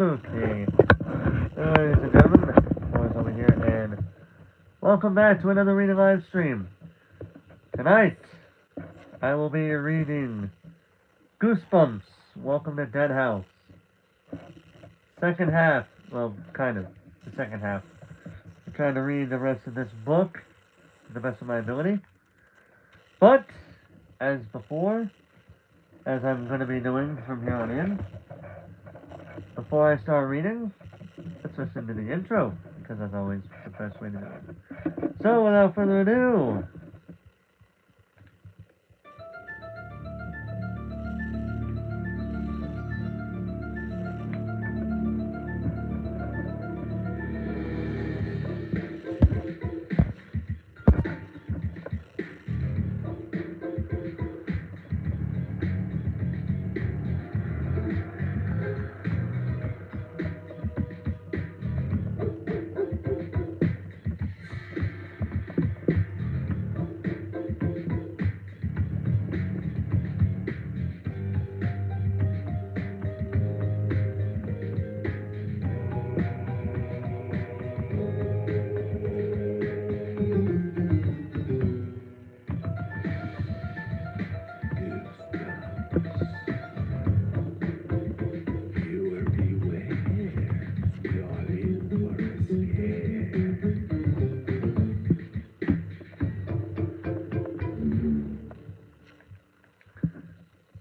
Okay, ladies and gentlemen, boys over here, and welcome back to another reading live stream. Tonight, I will be reading Goosebumps. Welcome to Dead House. Second half, well, kind of the second half. I'm trying to read the rest of this book to the best of my ability, but as before, as I'm going to be doing from here on in, before I start reading, let's listen to the intro because that's always the best way to do it. So, without further ado,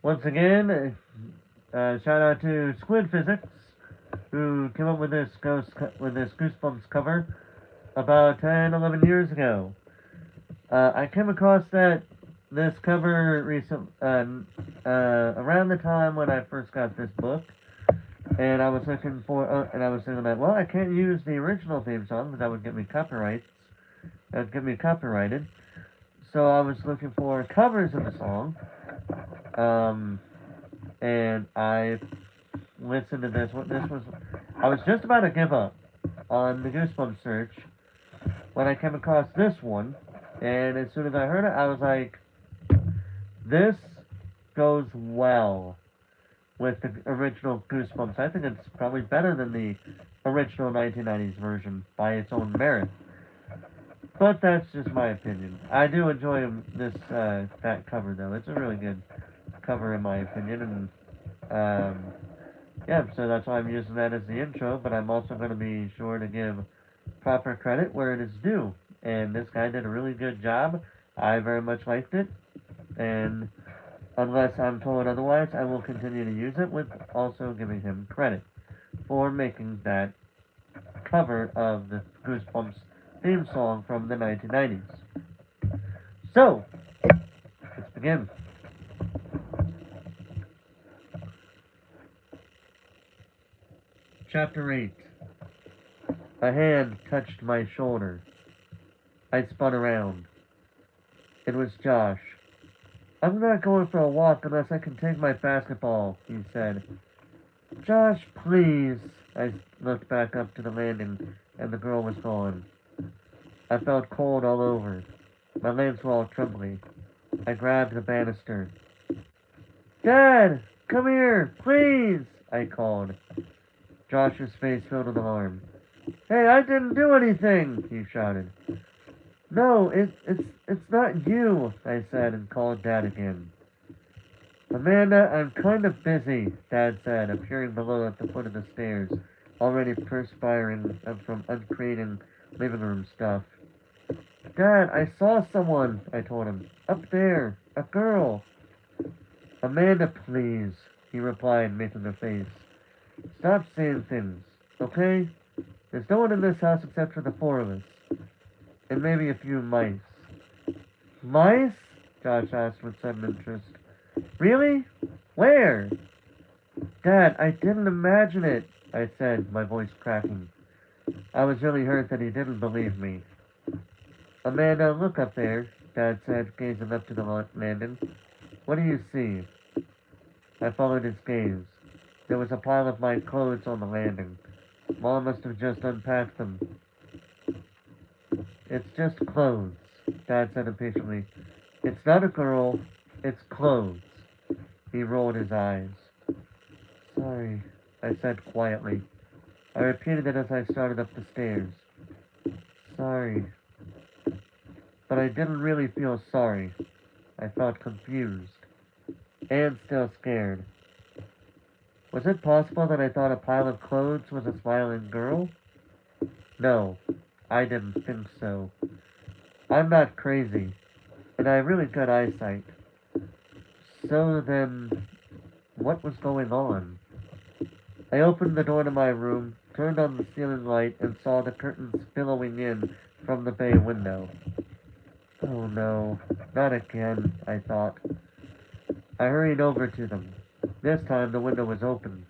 once again, shout out to Squid Physics, who came up with this Goosebumps cover about 10, 11 years ago. I came across this cover around the time when I first got this book, and I was looking for, and I was thinking that, well, I can't use the original theme song because that would get me copyrights. That would get me copyrighted. So I was looking for covers of the song, and I listened to this. I was just about to give up on the Goosebumps search when I came across this one, and as soon as I heard it, I was like, this goes well with the original Goosebumps. I think it's probably better than the original 1990s version by its own merit. But that's just my opinion. I do enjoy that cover though. It's a really good cover in my opinion, and yeah, so that's why I'm using that as the intro. But I'm also going to be sure to give proper credit where it is due. And this guy did a really good job. I very much liked it, and unless I'm told otherwise, I will continue to use it with also giving him credit for making that cover of the Goosebumps theme song from the 1990s. So, let's begin. Chapter 8. A hand touched my shoulder. I spun around. It was Josh. I'm not going for a walk unless I can take my basketball, he said. Josh, please. I looked back up to the landing, and the girl was gone. I felt cold all over. My legs were all trembly. I grabbed the banister. Dad! Come here! Please! I called. Josh's face filled with alarm. Hey, I didn't do anything! He shouted. No, it's not you, I said and called Dad again. Amanda, I'm kind of busy, Dad said, appearing below at the foot of the stairs, already perspiring from uncreating living room stuff. Dad, I saw someone, I told him. Up there, a girl. Amanda, please, he replied, making a face. Stop saying things, okay? There's no one in this house except for the four of us. And maybe a few mice. Mice? Josh asked with sudden interest. Really? Where? Dad, I didn't imagine it, I said, my voice cracking. I was really hurt that he didn't believe me. Amanda, look up there, Dad said, gazing up to the landing. What do you see? I followed his gaze. There was a pile of my clothes on the landing. Mom must have just unpacked them. It's just clothes, Dad said impatiently. It's not a girl, it's clothes. He rolled his eyes. Sorry, I said quietly. I repeated it as I started up the stairs. Sorry. But I didn't really feel sorry. I felt confused. And still scared. Was it possible that I thought a pile of clothes was a smiling girl? No, I didn't think so. I'm not crazy, and I have really good eyesight. So then, what was going on? I opened the door to my room, turned on the ceiling light, and saw the curtains billowing in from the bay window. Oh no, not again, I thought. I hurried over to them. This time the window was open.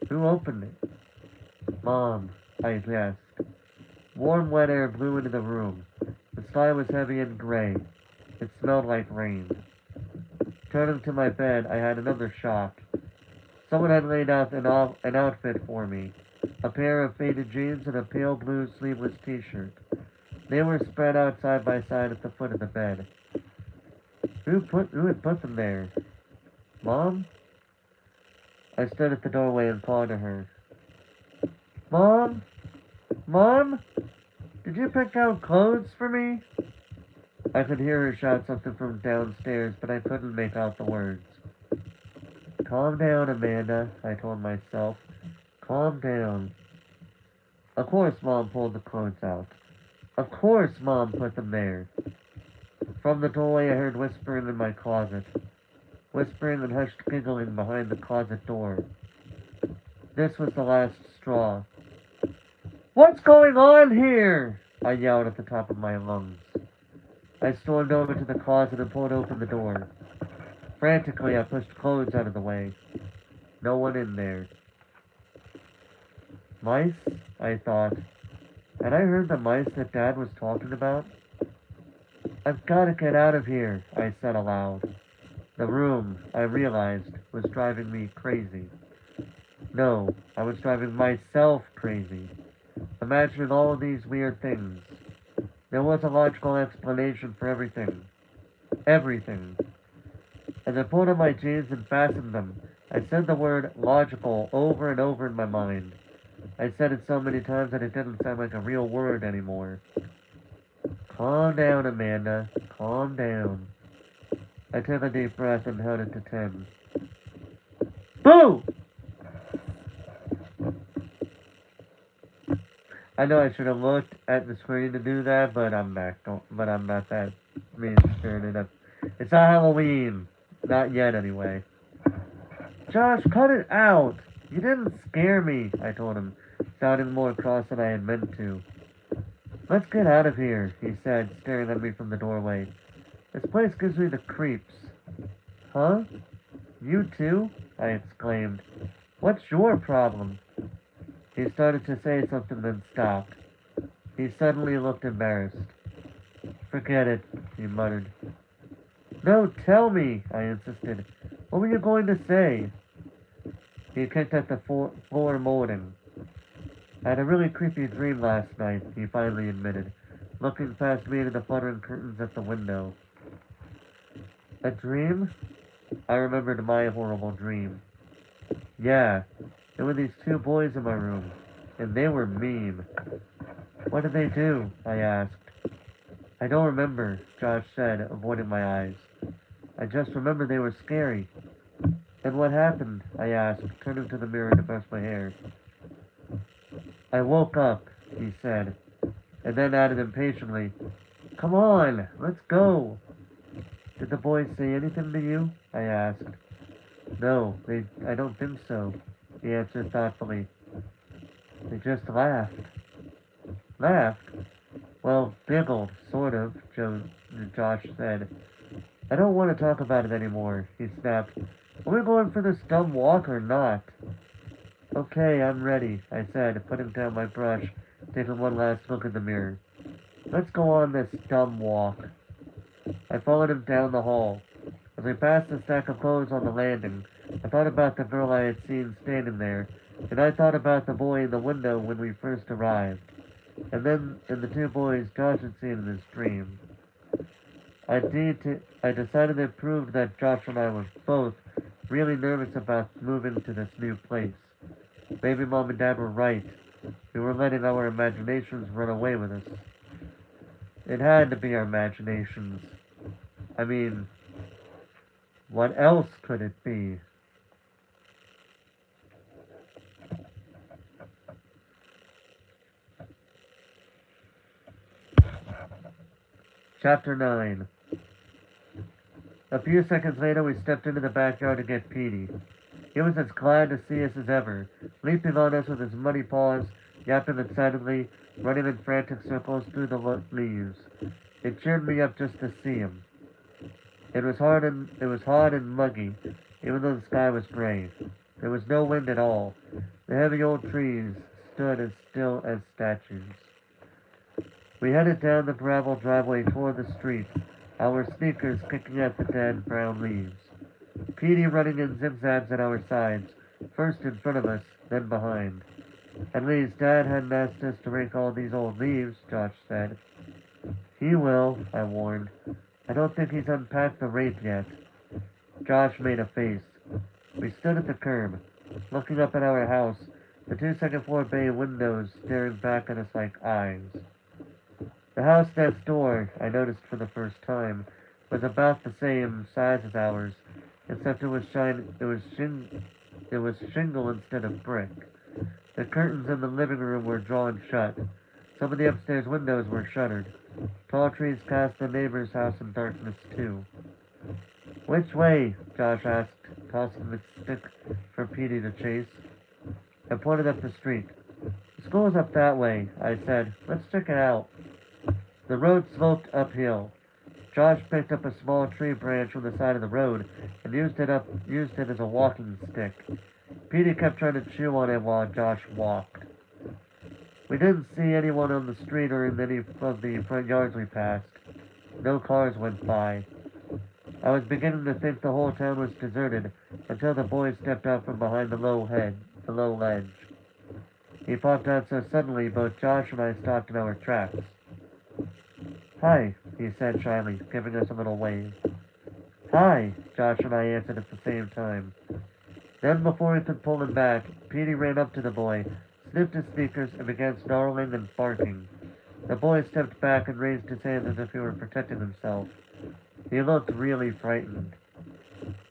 Who opened it? Mom, I guessed. Warm wet air blew into the room. The sky was heavy and gray. It smelled like rain. Turning to my bed, I had another shock. Someone had laid out an outfit for me. A pair of faded jeans and a pale blue sleeveless t-shirt. They were spread out side by side at the foot of the bed. Who had put them there? Mom? I stood at the doorway and called to her. Mom? Mom? Did you pick out clothes for me? I could hear her shout something from downstairs, but I couldn't make out the words. Calm down, Amanda, I told myself. Calm down. Of course Mom pulled the clothes out. Of course Mom put them there. From the doorway I heard whispering in my closet. Whispering and hushed giggling behind the closet door. This was the last straw. What's going on here? I yelled at the top of my lungs. I stormed over to the closet and pulled open the door. Frantically, I pushed clothes out of the way. No one in there. Mice? I thought. Had I heard the mice that Dad was talking about? I've got to get out of here, I said aloud. The room, I realized, was driving me crazy. No, I was driving myself crazy. Imagining all of these weird things. There was a logical explanation for everything. Everything. As I pulled on my jeans and fastened them, I said the word logical over and over in my mind. I said it so many times that it didn't sound like a real word anymore. Calm down, Amanda. Calm down. I took a deep breath and held it to 10. Boo! I know I should have looked at the screen to do that, but I'm not that mean-spirited. It's not Halloween. Not yet, anyway. Josh, cut it out! You didn't scare me, I told him, sounding more cross than I had meant to. Let's get out of here, he said, staring at me from the doorway. This place gives me the creeps. Huh? You too? I exclaimed. What's your problem? He started to say something, then stopped. He suddenly looked embarrassed. Forget it, he muttered. No, tell me, I insisted. What were you going to say? He kicked at the floor molding. I had a really creepy dream last night, he finally admitted, looking past me into the fluttering curtains at the window. A dream? I remembered my horrible dream. Yeah, there were these two boys in my room, and they were mean. What did they do? I asked. I don't remember, Josh said, avoiding my eyes. I just remember they were scary. And what happened? I asked, turning to the mirror to brush my hair. I woke up, he said, and then added impatiently, Come on, let's go. Did the boys say anything to you? I asked. No, I don't think so, he answered thoughtfully. They just laughed. Laughed? Well, giggled, sort of, Josh said. I don't want to talk about it anymore, he snapped. Are we going for this dumb walk or not? Okay, I'm ready, I said, putting down my brush, taking one last look in the mirror. Let's go on this dumb walk. I followed him down the hall. As we passed the stack of clothes on the landing, I thought about the girl I had seen standing there, and I thought about the boy in the window when we first arrived, and then in the two boys Josh had seen in his dream. I decided it proved that Josh and I were both really nervous about moving to this new place. Maybe Mom and Dad were right. We were letting our imaginations run away with us. It had to be our imaginations. I mean, what else could it be? Chapter 9. A few seconds later, we stepped into the backyard to get Petey. He was as glad to see us as ever, leaping on us with his muddy paws, yapping excitedly, running in frantic circles through the leaves. It cheered me up just to see him. It was hot and muggy, even though the sky was gray. There was no wind at all. The heavy old trees stood as still as statues. We headed down the gravel driveway toward the street, our sneakers kicking at the dead brown leaves. Petey running in zigzags at our sides, first in front of us, then behind. At least Dad hadn't asked us to rake all these old leaves, Josh said. He will, I warned. I don't think he's unpacked the rake yet. Josh made a face. We stood at the curb, looking up at our house, the two second-floor bay windows staring back at us like eyes. The house next door, I noticed for the first time, was about the same size as ours, except it was shingle instead of brick. The curtains in the living room were drawn shut. Some of the upstairs windows were shuttered. Tall trees cast the neighbor's house in darkness too. Which way? Josh asked, tossing the stick for Petey to chase. I pointed up the street. The school's up that way, I said. Let's check it out. The road sloped uphill. Josh picked up a small tree branch from the side of the road and used it as a walking stick. Petey kept trying to chew on it while Josh walked. We didn't see anyone on the street or in any of the front yards we passed. No cars went by. I was beginning to think the whole town was deserted until the boy stepped out from behind the low ledge. He popped out so suddenly both Josh and I stopped in our tracks. Hi, he said shyly, giving us a little wave. Hi, Josh and I answered at the same time. Then, before he could pull him back, Petey ran up to the boy, sniffed his sneakers, and began snarling and barking. The boy stepped back and raised his hands as if he were protecting himself. He looked really frightened.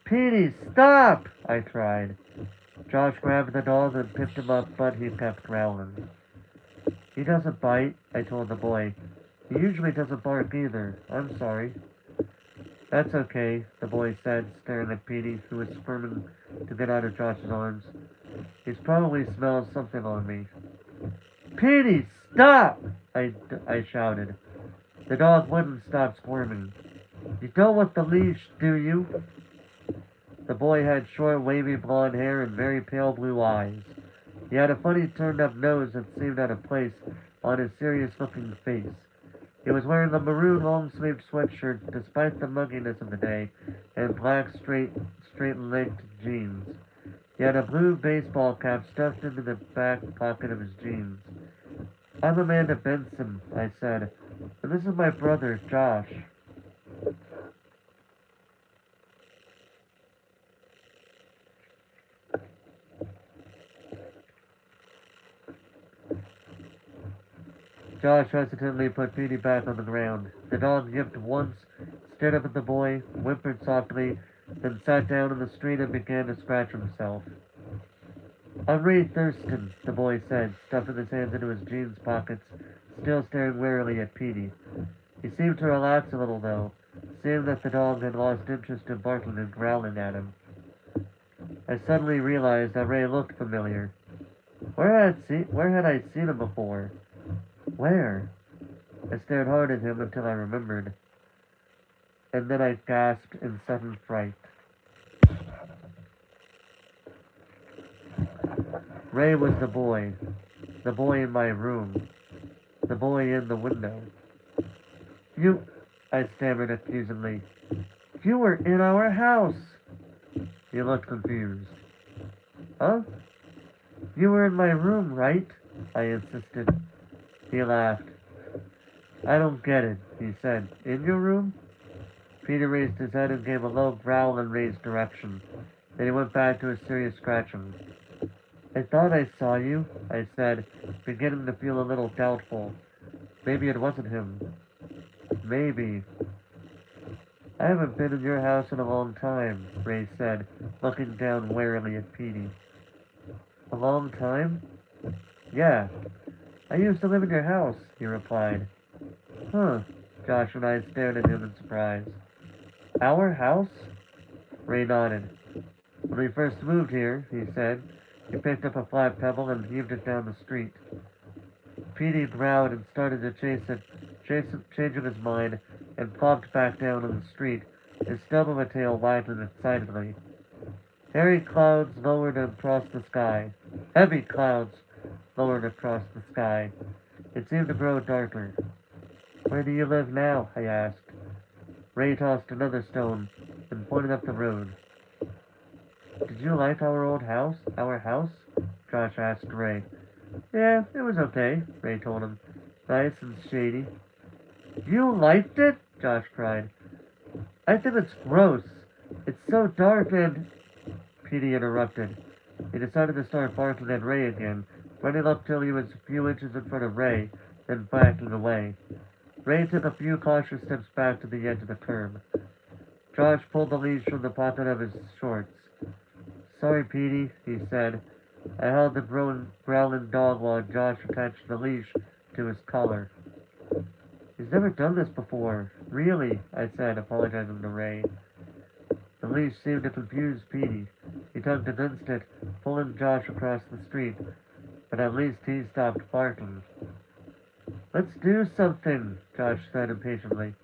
Petey, stop! I cried. Josh grabbed the dog and picked him up, but he kept growling. He doesn't bite, I told the boy. He usually doesn't bark either. I'm sorry. That's okay, the boy said, staring at Petey, who was squirming to get out of Josh's arms. He's probably smelled something on me. Petey, stop! I shouted. The dog wouldn't stop squirming. You don't want the leash, do you? The boy had short, wavy blonde hair and very pale blue eyes. He had a funny turned-up nose that seemed out of place on his serious-looking face. He was wearing a maroon long-sleeved sweatshirt despite the mugginess of the day, and black straight-legged jeans. He had a blue baseball cap stuffed into the back pocket of his jeans. I'm Amanda Benson, I said, and this is my brother, Josh. Josh hesitantly put Petey back on the ground. The dog yipped once, stared up at the boy, whimpered softly, then sat down in the street and began to scratch himself. I'm Ray Thurston, the boy said, stuffing his hands into his jeans pockets, still staring warily at Petey. He seemed to relax a little, though, seeing that the dog had lost interest in barking and growling at him. I suddenly realized that Ray looked familiar. Where had I seen him before? Where? I stared hard at him until I remembered. And then I gasped in sudden fright. Ray was the boy in my room, the boy in the window. You, I stammered accusingly, you were in our house. He looked confused. Huh? You were in my room, right? I insisted. He laughed. I don't get it, he said. In your room? Peter raised his head and gave a low growl in Ray's direction. Then he went back to his serious scratching. I thought I saw you, I said, beginning to feel a little doubtful. Maybe it wasn't him. Maybe. I haven't been in your house in a long time, Ray said, looking down warily at Petey. A long time? Yeah. I used to live in your house, he replied. Huh. Josh and I stared at him in surprise. Our house? Ray nodded. When we first moved here, he said, he picked up a flat pebble and heaved it down the street. Petey growled and started to changing his mind, and plopped back down on the street, his stub of a tail wagging excitedly. Hairy clouds lowered across the sky. Heavy clouds lowered across the sky. It seemed to grow darker. Where do you live now? I asked. Ray tossed another stone and pointed up the road. Did you like our old house? Our house? Josh asked Ray. Yeah, it was okay, Ray told him. Nice and shady. You liked it? Josh cried. I think it's gross. It's so dark and... Petey interrupted. He decided to start barking at Ray again, running up till he was a few inches in front of Ray, then backing away. Ray took a few cautious steps back to the edge of the curb. Josh pulled the leash from the pocket of his shorts. Sorry, Petey, he said. I held the growling dog while Josh attached the leash to his collar. He's never done this before. Really, I said, apologizing to Ray. The leash seemed to confuse Petey. He tugged against it, pulling Josh across the street, but at least he stopped barking. Let's do something, Josh said impatiently.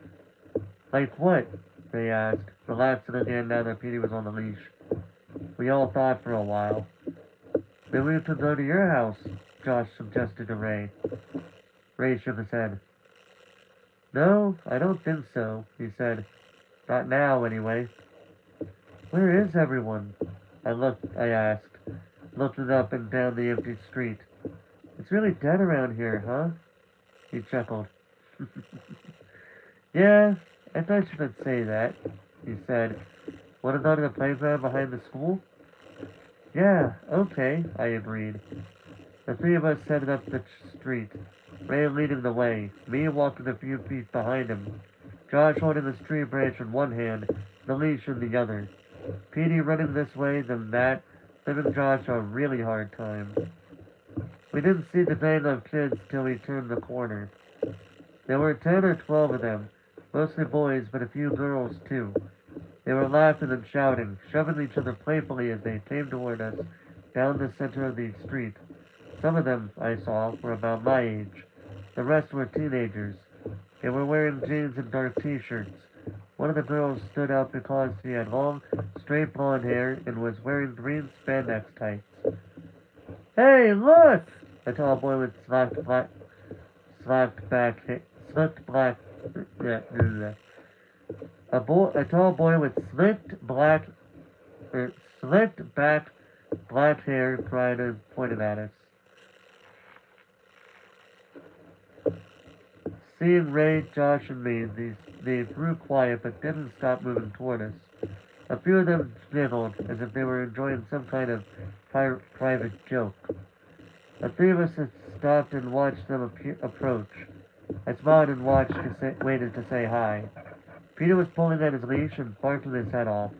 Like what? Ray asked, relaxing again now that Petey was on the leash. We all thought for a while. Maybe we could go to your house, Josh suggested to Ray. Ray shook his head. No, I don't think so, he said. Not now, anyway. Where is everyone? I asked, looking up and down the empty street. It's really dead around here, huh? He chuckled. Yeah, I thought you could say that, he said. Want to go to the playground behind the school? Yeah, okay, I agreed. The three of us headed up the street, Ray leading the way, me walking a few feet behind him, Josh holding his tree branch in one hand, the leash in the other. Petey running this way, then that, giving Josh a really hard time. We didn't see the gang of kids till we turned the corner. There were 10 or 12 of them, mostly boys, but a few girls too. They were laughing and shouting, shoving each other playfully as they came toward us down the center of the street. Some of them, I saw, were about my age. The rest were teenagers. They were wearing jeans and dark t-shirts. One of the girls stood out because she had long, straight blonde hair and was wearing green spandex tights. Hey, look! A tall boy with slicked black, yeah, a tall boy with slicked back black hair cried and pointed at us. Seeing Ray, Josh, and me, they grew quiet but didn't stop moving toward us. A few of them giggled as if they were enjoying some kind of private joke. The three of us had stopped and watched them approach. I smiled and waited to say hi. Peter was pulling at his leash and barking his head off.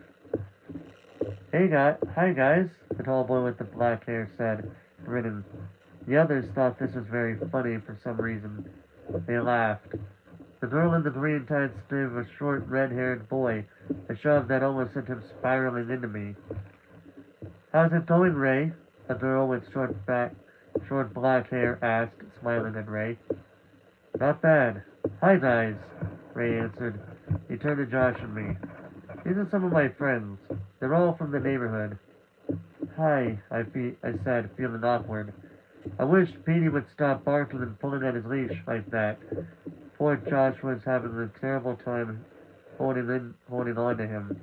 Hi guys, the tall boy with the black hair said, grinning. The others thought this was very funny for some reason. They laughed. The girl in the green tights gave a short red-haired boy a shove that almost sent him spiraling into me. How's it going, Ray? A girl with short black hair asked, smiling at Ray. Not bad. Hi guys, Ray answered. He turned to Josh and me. These are some of my friends. They're all from the neighborhood. Hi, I said, feeling awkward. I wished Petey would stop barking and pulling at his leash like that. Poor Josh was having a terrible time holding on to him.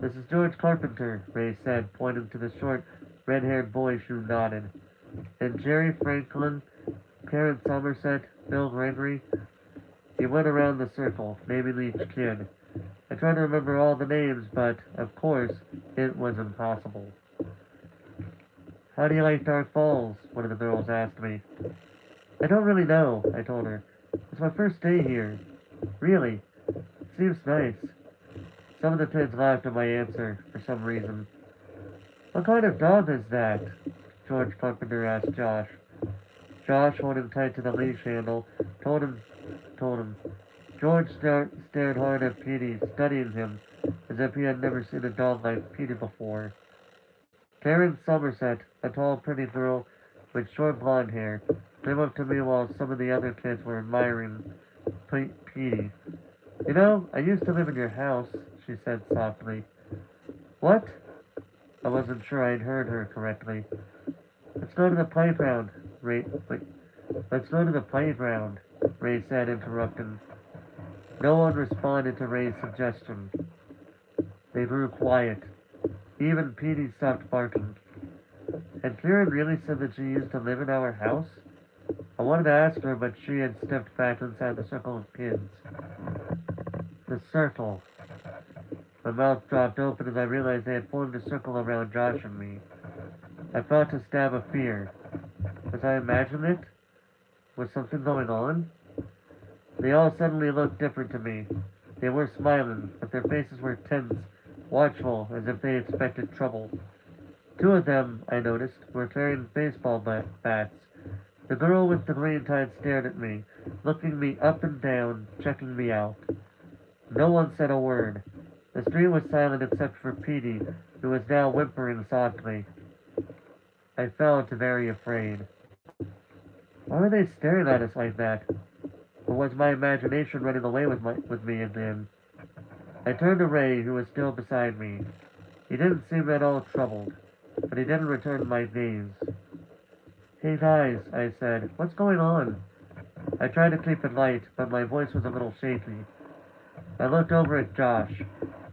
This is George Carpenter, Ray said, pointing to the short, red-haired boy who nodded. And Jerry Franklin, Karen Somerset, Bill Gregory. He went around the circle, naming each kid. I tried to remember all the names, but, of course, it was impossible. How do you like Dark Falls? One of the girls asked me. I don't really know, I told her. It's my first day here. Really? Seems nice. Some of the kids laughed at my answer for some reason. What kind of dog is that? George Carpenter asked Josh. Josh, holding tight to the leash handle, told him. George stared hard at Petey, studying him as if he had never seen a dog like Petey before. Karen Somerset, a tall, pretty girl with short blonde hair, came up to me while some of the other kids were admiring Petey. You know, I used to live in your house, she said softly. What? I wasn't sure I'd heard her correctly. Let's go to the playground, let's go to the playground, Ray said, interrupting. No one responded to Ray's suggestion. They grew quiet. Even Petey stopped barking. Had Kieran really said that she used to live in our house? I wanted to ask her, but she had stepped back inside the circle of kids. The circle. My mouth dropped open as I realized they had formed a circle around Josh and me. I felt a stab of fear. As I imagined it, was something going on? They all suddenly looked different to me. They were smiling, but their faces were tense, watchful, as if they expected trouble. Two of them, I noticed, were carrying baseball bats. The girl with the green tie stared at me, looking me up and down, checking me out. No one said a word. The street was silent except for Petey, who was now whimpering softly. I felt very afraid. Why were they staring at us like that? Or was my imagination running away with me again? I turned to Ray, who was still beside me. He didn't seem at all troubled, but he didn't return my gaze. Hey guys, I said, what's going on? I tried to keep it light, but my voice was a little shaky. I looked over at Josh.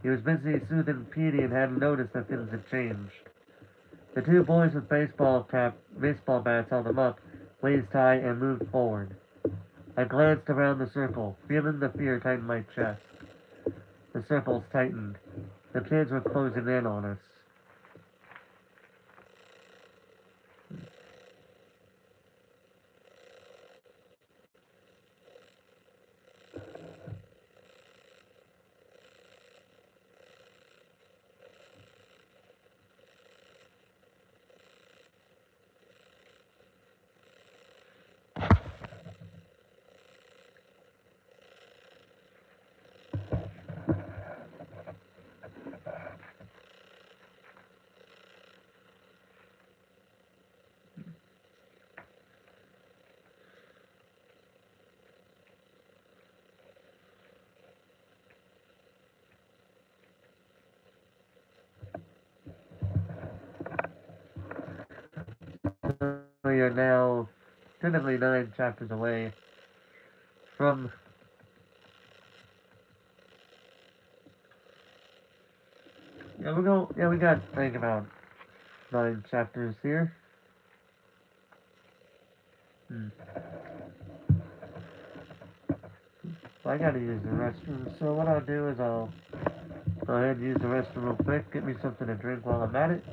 He was busy soothing Petey and hadn't noticed that things had changed. The two boys with baseball bats held him up, waist high, and moved forward. I glanced around the circle, feeling the fear tighten my chest. The circles tightened. The kids were closing in on us. We are now technically 9 chapters away from. We got, I think, about 9 chapters here. Well, I gotta use the restroom, so what I'll do is I'll go ahead and use the restroom real quick, get me something to drink while I'm at it,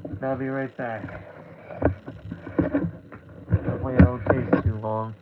and I'll be right back. Hopefully it don't take too long.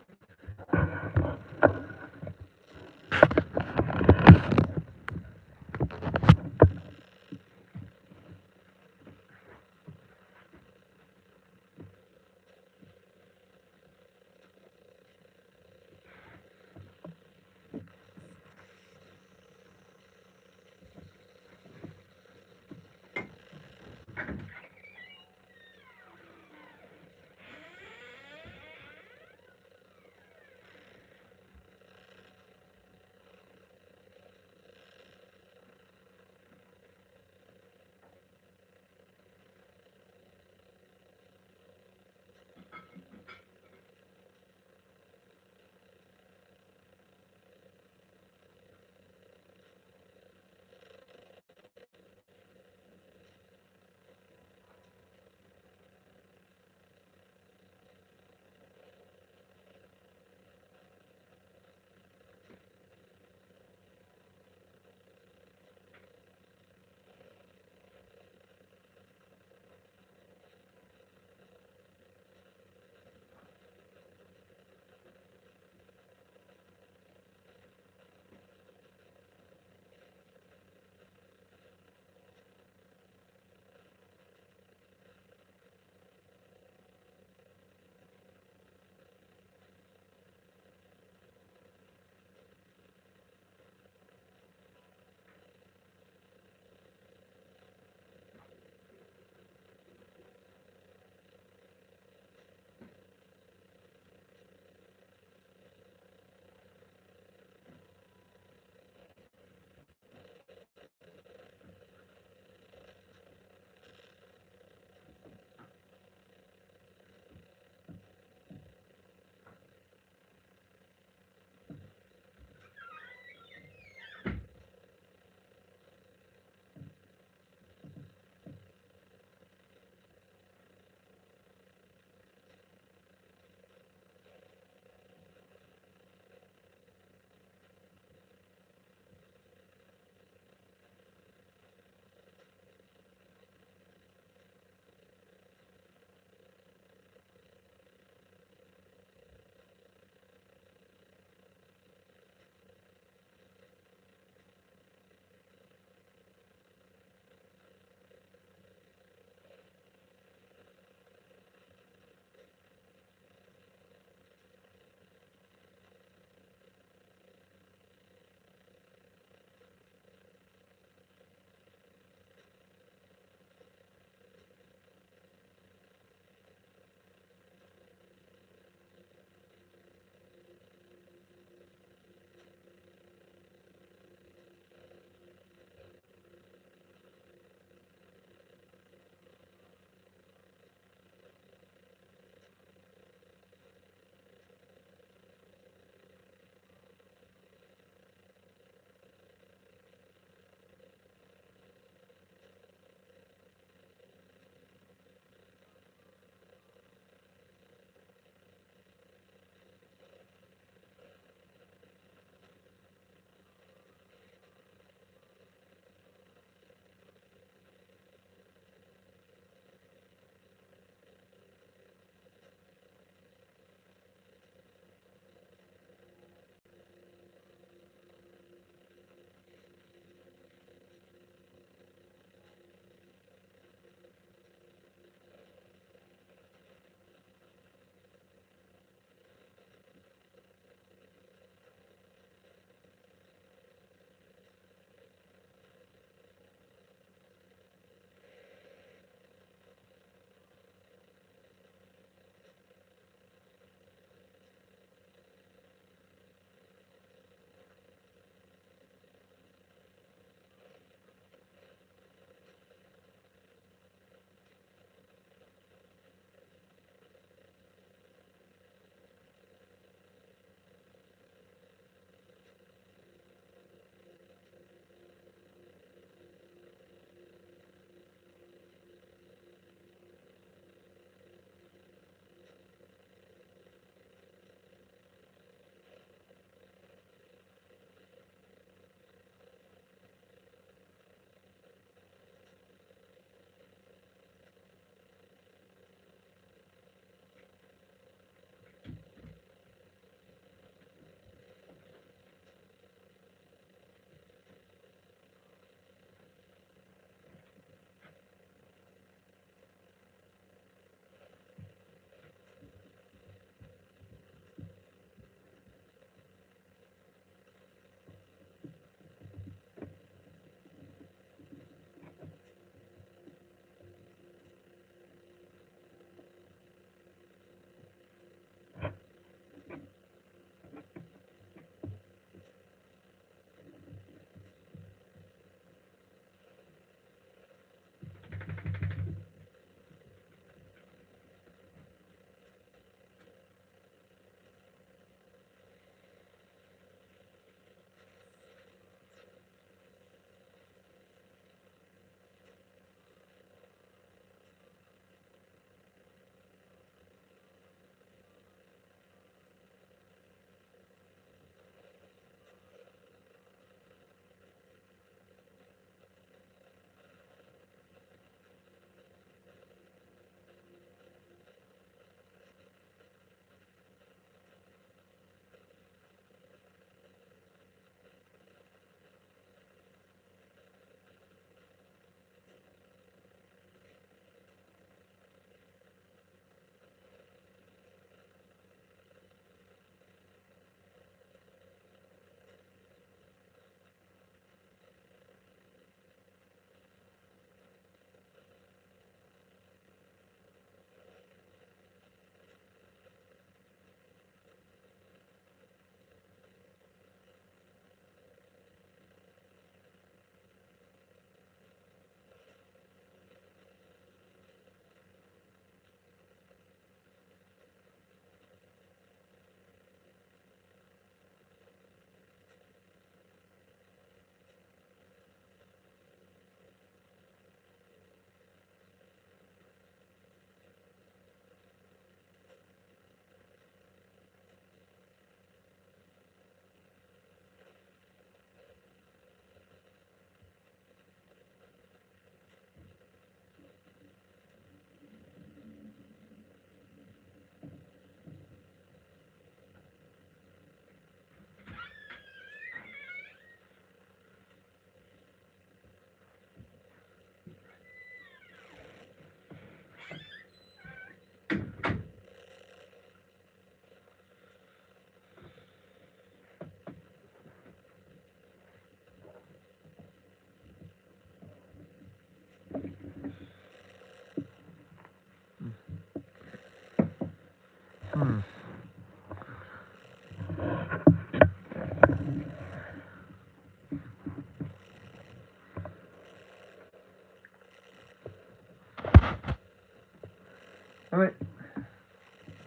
Alright,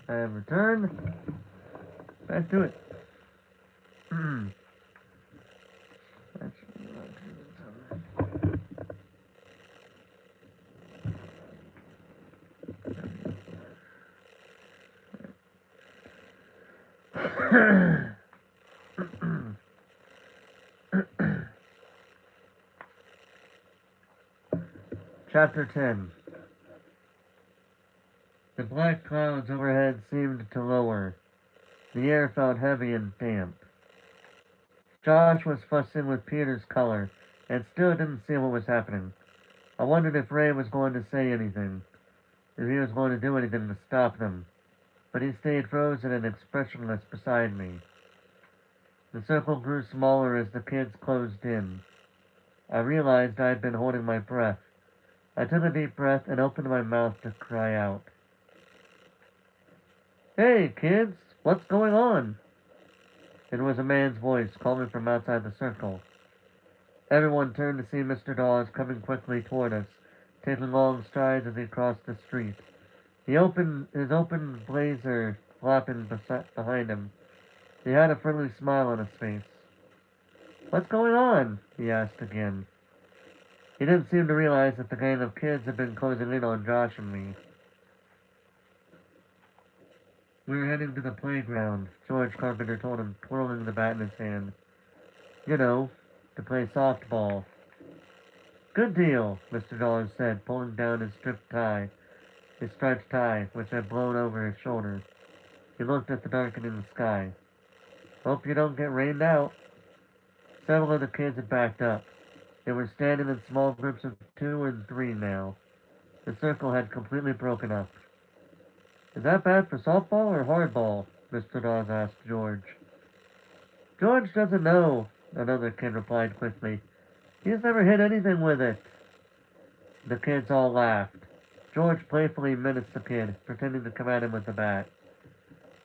I have returned. Back to it. Chapter 10. The black clouds overhead seemed to lower. The air felt heavy and damp. Josh was fussing with Peter's color, and still didn't see what was happening. I wondered if Ray was going to say anything, if he was going to do anything to stop them, but he stayed frozen and expressionless beside me. The circle grew smaller as the kids closed in. I realized I had been holding my breath. I took a deep breath and opened my mouth to cry out. Hey, kids, what's going on? It was a man's voice calling from outside the circle. Everyone turned to see Mr. Dawes coming quickly toward us, taking long strides as he crossed the street. His open blazer flapping behind him. He had a friendly smile on his face. What's going on? He asked again. He didn't seem to realize that the gang of kids had been closing in on Josh and me. We were heading to the playground, George Carpenter told him, twirling the bat in his hand. You know, to play softball. Good deal, Mr. Dawes said, pulling down his striped tie, which had blown over his shoulder. He looked at the darkening sky. Hope you don't get rained out. Several of the kids had backed up. They were standing in small groups of 2 and 3 now. The circle had completely broken up. Is that bad for softball or hardball? Mr. Dawes asked George. George doesn't know, another kid replied quickly. He's never hit anything with it. The kids all laughed. George playfully menaced the kid, pretending to come at him with the bat.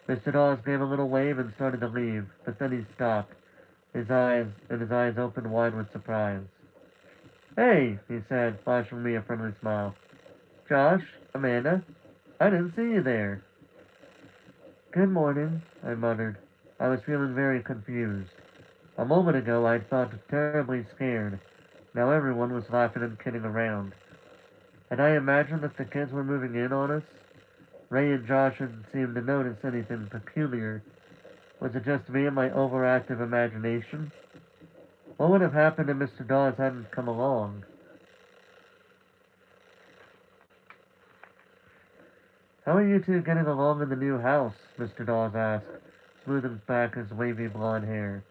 Mr. Dawes gave a little wave and started to leave, but then he stopped, his eyes opened wide with surprise. Hey, he said, flashing me a friendly smile. Josh, Amanda, I didn't see you there. Good morning, I muttered. I was feeling very confused. A moment ago I'd felt terribly scared. Now everyone was laughing and kidding around. Had I imagined that the kids were moving in on us? Ray and Josh hadn't seemed to notice anything peculiar. Was it just me and my overactive imagination? What would have happened if Mr. Dawes hadn't come along? How are you two getting along in the new house? Mr. Dawes asked, smoothing back his wavy blonde hair.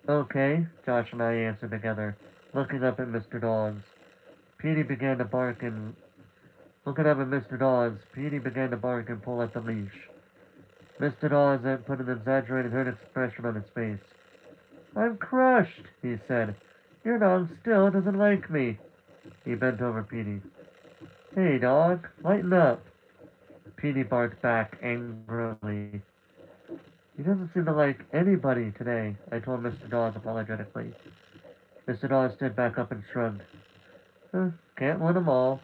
Okay, Josh and I answered together, looking up at Mr. Dawes. Petey began to bark and... Looking up at Mr. Dawes, Petey began to bark and pull at the leash. Mr. Dawes then put an exaggerated hurt expression on his face. I'm crushed, he said. Your dog still doesn't like me. He bent over Petey. Hey, dog, lighten up. Petey barked back angrily. He doesn't seem to like anybody today, I told Mr. Dawes apologetically. Mr. Dawes stood back up and shrugged. Can't win 'em all.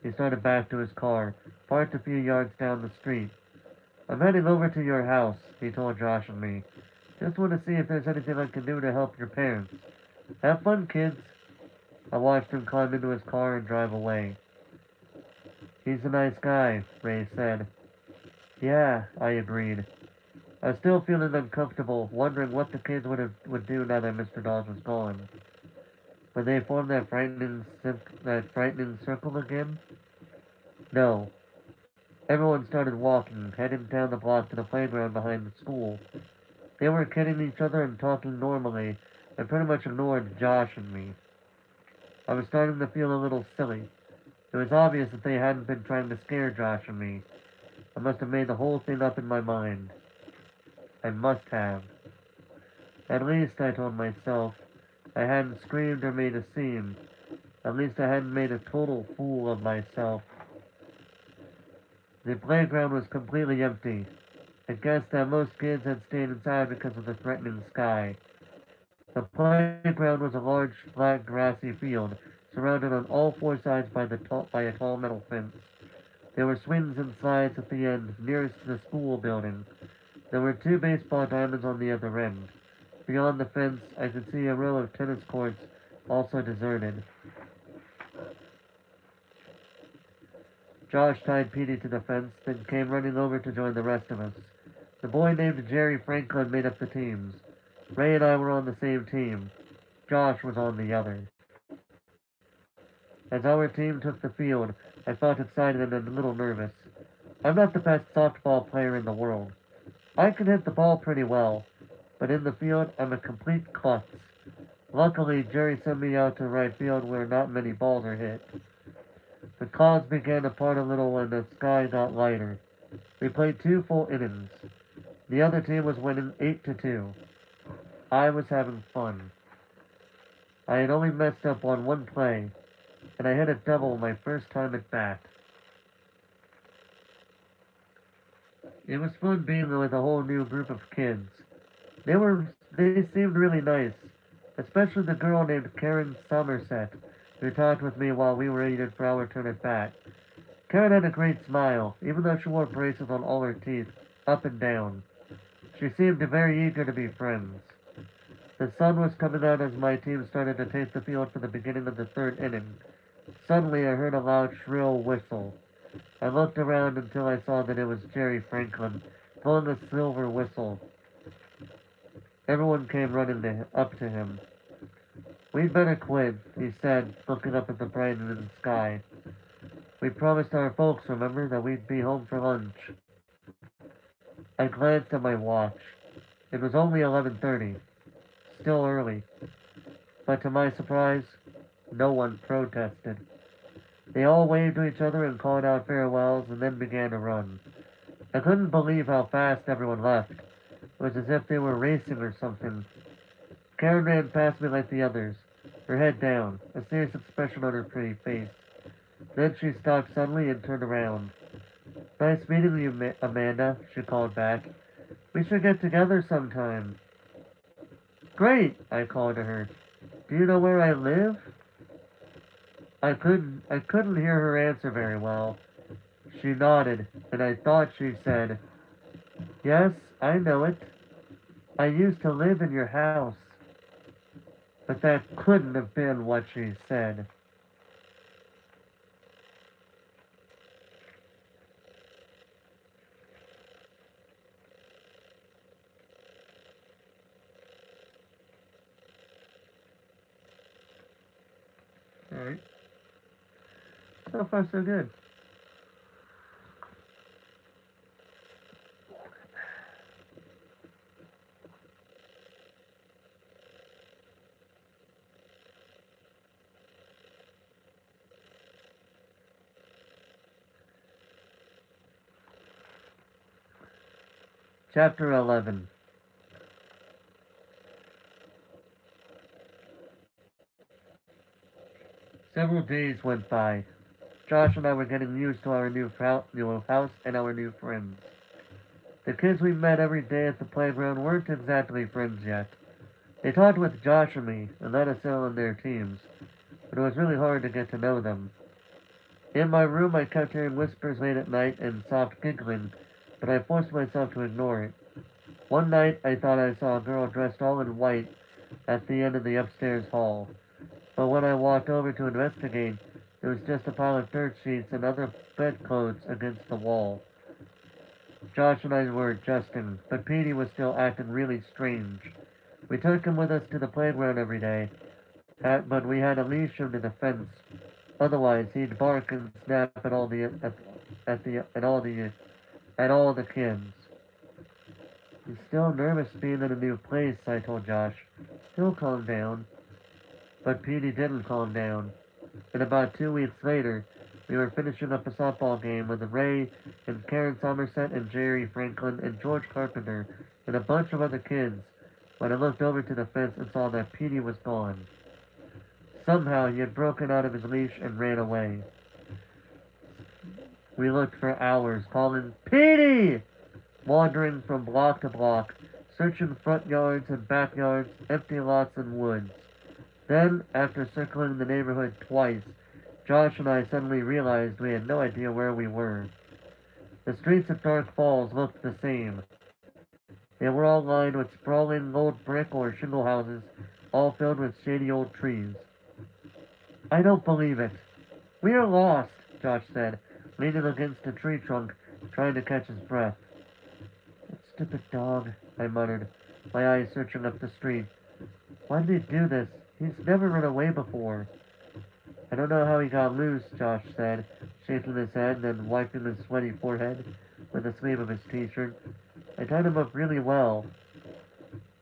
He started back to his car, parked a few yards down the street. I'm heading over to your house, he told Josh and me. Just want to see if there's anything I can do to help your parents. Have fun, kids. I watched him climb into his car and drive away. He's a nice guy, Ray said. Yeah, I agreed. I was still feeling uncomfortable, wondering what the kids would do now that Mr. Dawes was gone. Would they form that frightening circle again? No. Everyone started walking, heading down the block to the playground behind the school. They were kidding each other and talking normally, and pretty much ignored Josh and me. I was starting to feel a little silly. It was obvious that they hadn't been trying to scare Josh and me. I must have made the whole thing up in my mind. I must have. At least, I told myself, I hadn't screamed or made a scene. At least I hadn't made a total fool of myself. The playground was completely empty. I guess that most kids had stayed inside because of the threatening sky. The playground was a large, flat, grassy field, surrounded on all four sides by a tall metal fence. There were swings and slides at the end, nearest to the school building. There were two baseball diamonds on the other end. Beyond the fence, I could see a row of tennis courts, also deserted. Josh tied Petey to the fence, then came running over to join the rest of us. The boy named Jerry Franklin made up the teams. Ray and I were on the same team. Josh was on the other. As our team took the field, I felt excited and a little nervous. I'm not the best softball player in the world. I can hit the ball pretty well, but in the field, I'm a complete klutz. Luckily, Jerry sent me out to right field where not many balls are hit. The clouds began to part a little and the sky got lighter. We played two full innings. The other team was winning 8-2. I was having fun. I had only messed up on one play, and I hit a double my first time at bat. It was fun being with a whole new group of kids. They seemed really nice, especially the girl named Karen Somerset, who talked with me while we waited for our turn at bat. Karen had a great smile, even though she wore braces on all her teeth, up and down. She seemed very eager to be friends. The sun was coming out as my team started to take the field for the beginning of the third inning. Suddenly I heard a loud, shrill whistle. I looked around until I saw that it was Jerry Franklin, blowing a silver whistle. Everyone came running up to him. "We'd better quit," he said, looking up at the brightening sky. "We promised our folks, remember, that we'd be home for lunch." I glanced at my watch. It was only 11:30. Still early. But to my surprise, no one protested. They all waved to each other and called out farewells and then began to run. I couldn't believe how fast everyone left. It was as if they were racing or something. Karen ran past me like the others, her head down, a serious expression on her pretty face. Then she stopped suddenly and turned around. "Nice meeting you, Amanda," she called back. "We should get together sometime." "Great," I called to her. "Do you know where I live?" I couldn't hear her answer very well. She nodded, and I thought she said, "Yes, I know it. I used to live in your house." But that couldn't have been what she said. Alright. So far, so good. Chapter 11. Several days went by. Josh and I were getting used to our new house and our new friends. The kids we met every day at the playground weren't exactly friends yet. They talked with Josh and me and let us in on their teams, but it was really hard to get to know them. In my room, I kept hearing whispers late at night and soft giggling, but I forced myself to ignore it. One night, I thought I saw a girl dressed all in white at the end of the upstairs hall, but when I walked over to investigate, there was just a pile of dirt sheets and other bedclothes against the wall. Josh and I were adjusting, but Petey was still acting really strange. We took him with us to the playground every day, but we had to leash him to the fence. Otherwise, he'd bark and snap at all the kids. "He's still nervous being in a new place," I told Josh. "He'll calm down." But Petey didn't calm down. And about 2 weeks later, we were finishing up a softball game with Ray and Karen Somerset and Jerry Franklin and George Carpenter and a bunch of other kids when I looked over to the fence and saw that Petey was gone. Somehow he had broken out of his leash and ran away. We looked for hours, calling, "Petey!" wandering from block to block, searching front yards and backyards, empty lots and woods. Then, after circling the neighborhood twice, Josh and I suddenly realized we had no idea where we were. The streets of Dark Falls looked the same. They were all lined with sprawling old brick or shingle houses, all filled with shady old trees. "I don't believe it. We are lost," Josh said, leaning against a tree trunk, trying to catch his breath. "That stupid dog," I muttered, my eyes searching up the street. "Why did he do this? He's never run away before." "I don't know how he got loose," Josh said, shaking his head and wiping his sweaty forehead with the sleeve of his t-shirt. "I tied him up really well."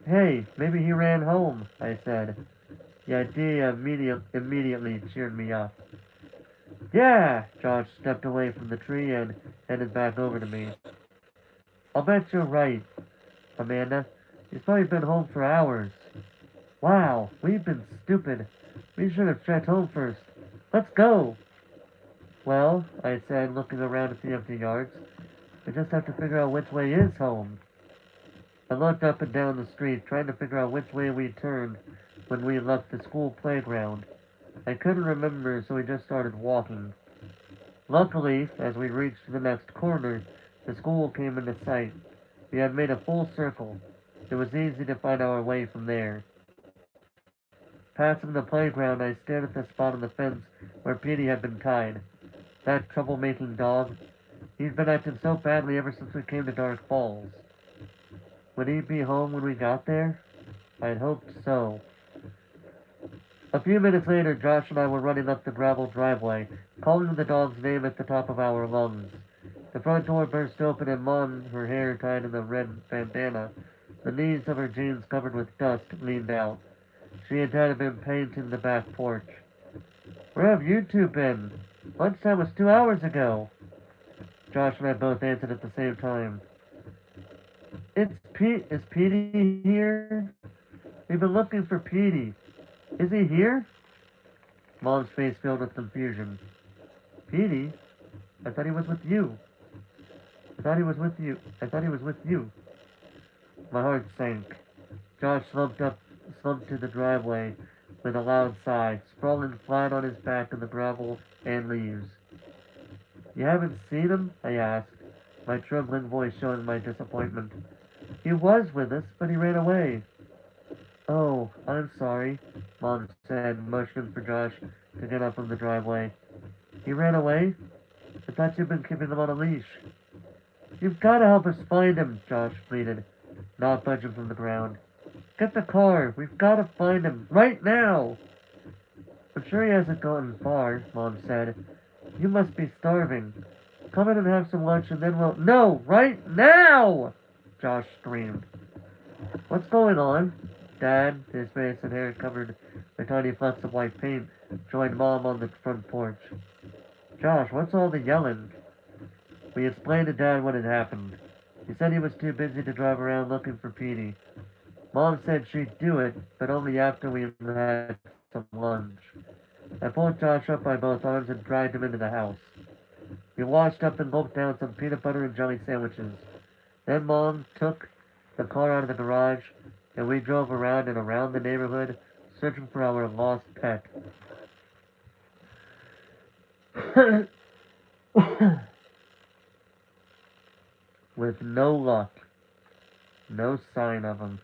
"Hey, maybe he ran home," I said. The idea immediately cheered me up. "Yeah!" Josh stepped away from the tree and headed back over to me. "I'll bet you're right, Amanda. He's probably been home for hours." "Wow, we've been stupid. We should have checked home first. Let's go!" "Well," I said, looking around at the empty yards, "we just have to figure out which way is home." I looked up and down the street, trying to figure out which way we turned when we left the school playground. I couldn't remember, so we just started walking. Luckily, as we reached the next corner, the school came into sight. We had made a full circle. It was easy to find our way from there. Passing the playground, I stared at the spot on the fence where Petey had been tied. That troublemaking dog. He'd been acting so badly ever since we came to Dark Falls. Would he be home when we got there? I'd hoped so. A few minutes later, Josh and I were running up the gravel driveway, calling the dog's name at the top of our lungs. The front door burst open and Mom, her hair tied in a red bandana, the knees of her jeans covered with dust, leaned out. She and Dad had been painting the back porch. "Where have you two been? Lunchtime was 2 hours ago." Josh and I both answered at the same time. Is Petey here? We've been looking for Petey. Is he here?" Mom's face filled with confusion. "Petey? I thought he was with you. I thought he was with you. I thought he was with you." My heart sank. Josh slumped to the driveway with a loud sigh, sprawling flat on his back in the gravel and leaves. "You haven't seen him?" I asked, my trembling voice showing my disappointment. "He was with us, but he ran away." "Oh, I'm sorry," Mom said, motioning for Josh to get up from the driveway. "He ran away? I thought you'd been keeping him on a leash." "You've got to help us find him," Josh pleaded, not budging from the ground. "Get the car. We've got to find him. Right now." "I'm sure he hasn't gone far," Mom said. "You must be starving. Come in and have some lunch and then we'll—" "No! Right now!" Josh screamed. "What's going on?" Dad, his face and hair covered with tiny flecks of white paint, joined Mom on the front porch. "Josh, what's all the yelling?" We explained to Dad what had happened. He said he was too busy to drive around looking for Petey. Mom said she'd do it, but only after we had some lunch. I pulled Josh up by both arms and dragged him into the house. We washed up and gulped down some peanut butter and jelly sandwiches. Then Mom took the car out of the garage, and we drove around and around the neighborhood, searching for our lost pet. With no luck. No sign of him.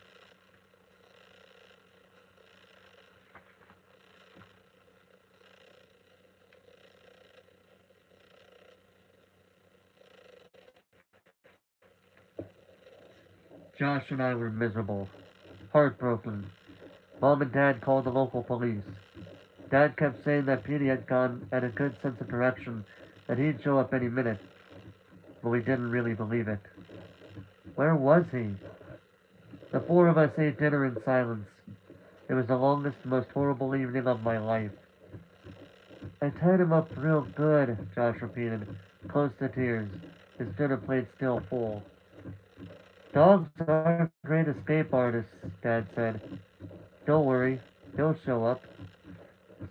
Josh and I were miserable. Heartbroken. Mom and Dad called the local police. Dad kept saying that Petey had gone at a good sense of direction, that he'd show up any minute. But we didn't really believe it. Where was he? The four of us ate dinner in silence. It was the longest, most horrible evening of my life. "I tied him up real good," Josh repeated, close to tears, his dinner plate still full. "Dogs are great escape artists," Dad said. "Don't worry, he'll show up."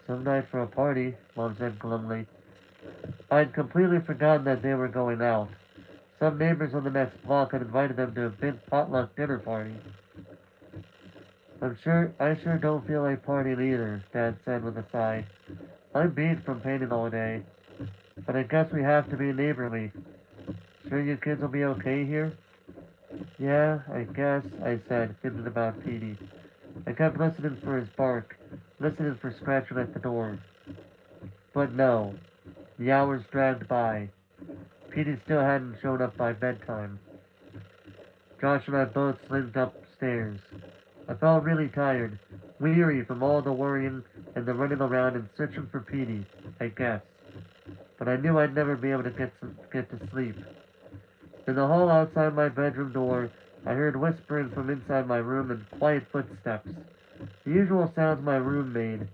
"Some night for a party," Mom said glumly. I'd completely forgotten that they were going out. Some neighbors on the next block had invited them to a big potluck dinner party. I sure don't feel like partying either, Dad said with a sigh. I'm beat from painting all day, but I guess we have to be neighborly. Sure you kids will be okay here? Yeah, I guess, I said, thinking about Petey. I kept listening for his bark, listening for scratching at the door. But no, the hours dragged by. Petey still hadn't shown up by bedtime. Josh and I both slinked upstairs. I felt really tired, weary from all the worrying and the running around and searching for Petey, I guess. But I knew I'd never be able to get to sleep. In the hall outside my bedroom door, I heard whispering from inside my room and quiet footsteps. The usual sounds my room made.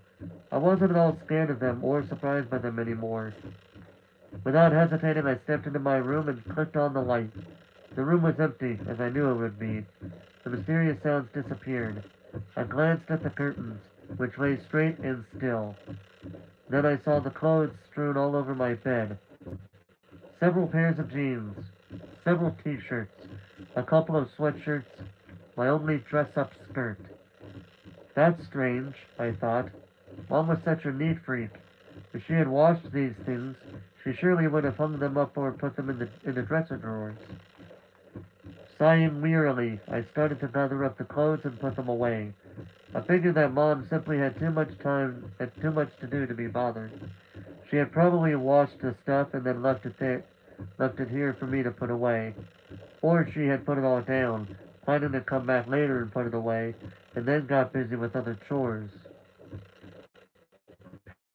I wasn't at all scared of them or surprised by them anymore. Without hesitating, I stepped into my room and clicked on the light. The room was empty, as I knew it would be. The mysterious sounds disappeared. I glanced at the curtains, which lay straight and still. Then I saw the clothes strewn all over my bed. Several pairs of jeans, several t-shirts, a couple of sweatshirts, my only dress-up skirt. That's strange, I thought. Mom was such a neat freak. If she had washed these things, she surely would have hung them up or put them in the dresser drawers. Sighing wearily, I started to gather up the clothes and put them away. I figured that Mom simply had too much time and too much to do to be bothered. She had probably washed the stuff and then left it here for me to put away. Or she had put it all down, planning to come back later and put it away, and then got busy with other chores.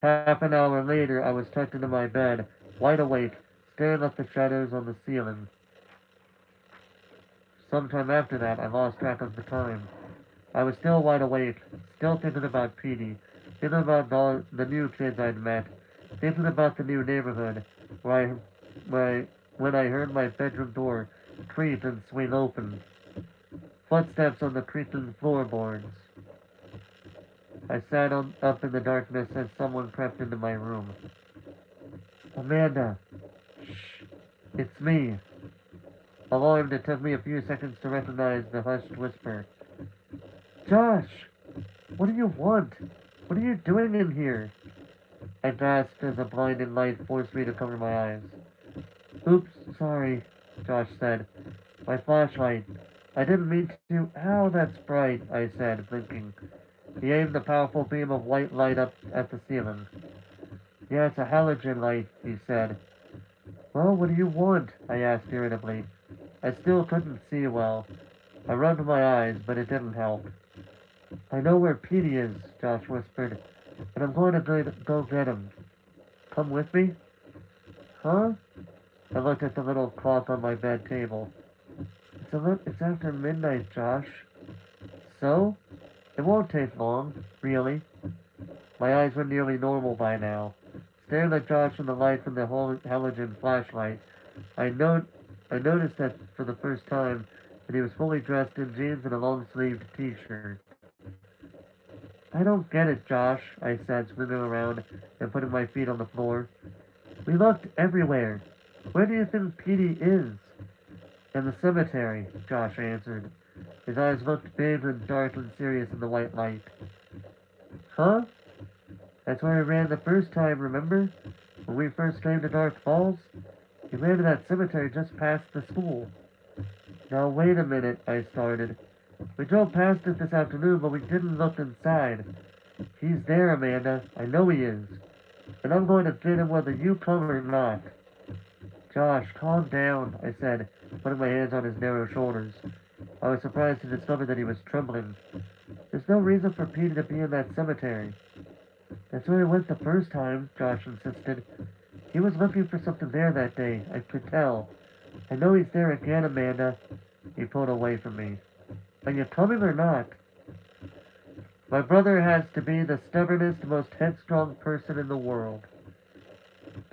Half an hour later, I was tucked into my bed, wide awake, staring at the shadows on the ceiling. Sometime after that, I lost track of the time. I was still wide awake, still thinking about Petey, thinking about the new kids I'd met, thinking about the new neighborhood, when I heard my bedroom door creak and swing open. Footsteps on the creaking floorboards. I up in the darkness as someone crept into my room. Amanda! Shh! It's me! Alarmed, it took me a few seconds to recognize the hushed whisper. Josh! What do you want? What are you doing in here? I gasped as a blinding light forced me to cover my eyes. Oops, sorry, Josh said. My flashlight. I didn't mean to. Ow, that's bright, I said, blinking. He aimed a powerful beam of white light up at the ceiling. Yeah, it's a halogen light, he said. Well, what do you want? I asked irritably. I still couldn't see well. I rubbed my eyes, but it didn't help. I know where Petey is, Josh whispered, and I'm going to go get him. Come with me? Huh? I looked at the little clock on my bed table. It's after midnight, Josh. So? It won't take long, really. My eyes were nearly normal by now. Staring at Josh in the light from the halogen flashlight, I, note, I noticed that for the first time that he was fully dressed in jeans and a long-sleeved t-shirt. I don't get it, Josh, I said, swinging around and putting my feet on the floor. We looked everywhere. Where do you think Petey is? In the cemetery, Josh answered. His eyes looked big and dark and serious in the white light. Huh? That's where he ran the first time, remember? When we first came to Dark Falls? He ran to that cemetery just past the school. Now wait a minute, I started. We drove past it this afternoon, but we didn't look inside. He's there, Amanda. I know he is. And I'm going to get him whether you come or not. Josh, calm down, I said, putting my hands on his narrow shoulders. I was surprised to discover that he was trembling. There's no reason for Peter to be in that cemetery. That's where he went the first time, Josh insisted. He was looking for something there that day, I could tell. I know he's there again, Amanda. He pulled away from me. Are you coming or not? My brother has to be the stubbornest, most headstrong person in the world.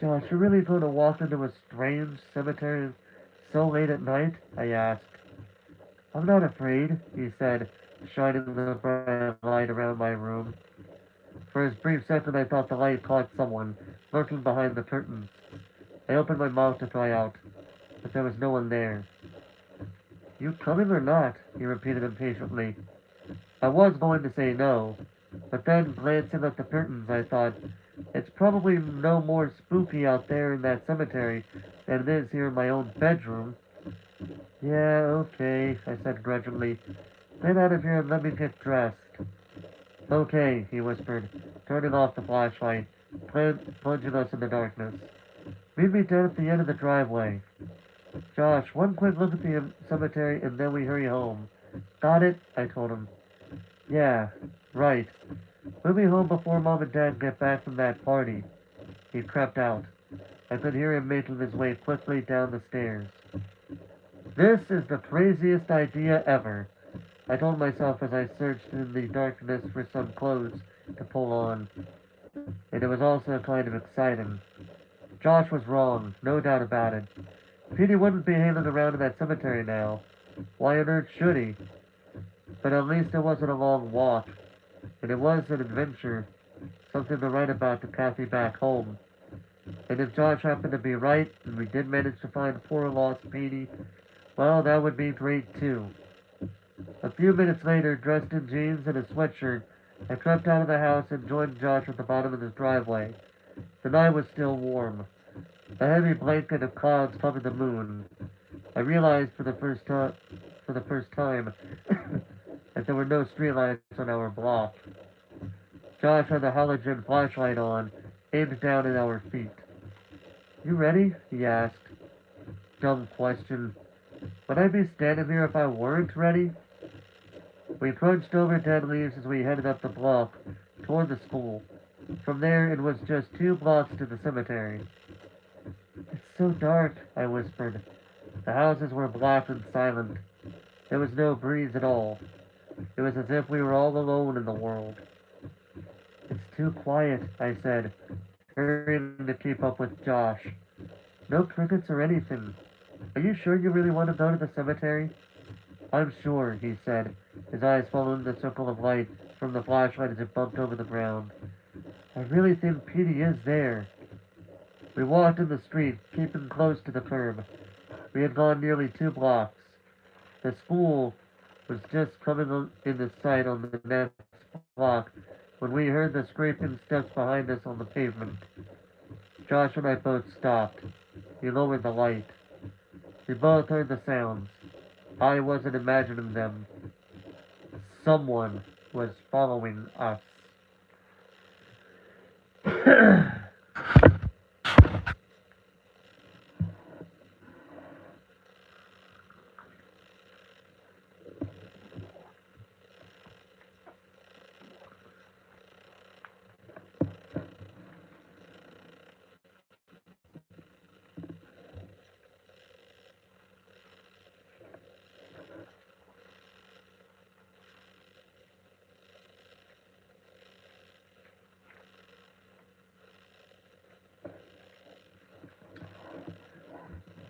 Josh, you're really going to walk into a strange cemetery so late at night? I asked. I'm not afraid, he said, shining the bright light around my room. For a brief second I thought the light caught someone, lurking behind the curtains. I opened my mouth to cry out, but there was no one there. You coming or not? He repeated impatiently. I was going to say no, but then, glancing at the curtains, I thought, it's probably no more spooky out there in that cemetery than it is here in my own bedroom. Yeah, okay, I said grudgingly. Get out of here and let me get dressed. Okay, he whispered, turning off the flashlight, plunging us in the darkness. Meet me down at the end of the driveway. Josh, one quick look at the cemetery and then we hurry home. Got it? I told him. Yeah, right. We'll be home before Mom and Dad get back from that party. He crept out. I could hear him making his way quickly down the stairs. This is the craziest idea ever, I told myself as I searched in the darkness for some clothes to pull on. And it was also kind of exciting. Josh was wrong, no doubt about it. Petey wouldn't be hanging around in that cemetery now. Why on earth should he? But at least it wasn't a long walk, and it was an adventure, something to write about to Kathy back home. And if Josh happened to be right, and we did manage to find poor lost Petey, well, that would be great too. A few minutes later, dressed in jeans and a sweatshirt, I crept out of the house and joined Josh at the bottom of his driveway. The night was still warm. A heavy blanket of clouds covered the moon. I realized for the first time that there were no streetlights on our block. Josh had the halogen flashlight on, aimed down at our feet. You ready? He asked. Dumb question. Would I be standing here if I weren't ready? We crunched over dead leaves as we headed up the block toward the school. From there, it was just 2 blocks to the cemetery. It's so dark, I whispered. The houses were black and silent. There was no breeze at all. It was as if we were all alone in the world. It's too quiet, I said, hurrying to keep up with Josh. No crickets or anything. Are you sure you really want to go to the cemetery? I'm sure, he said, his eyes following the circle of light from the flashlight as it bumped over the ground. I really think Petey is there. We walked in the street, keeping close to the curb. We had gone nearly 2 blocks. The school was just coming into sight on the next block when we heard the scraping steps behind us on the pavement. Josh and I both stopped. He lowered the light. We both heard the sounds. I wasn't imagining them. Someone was following us.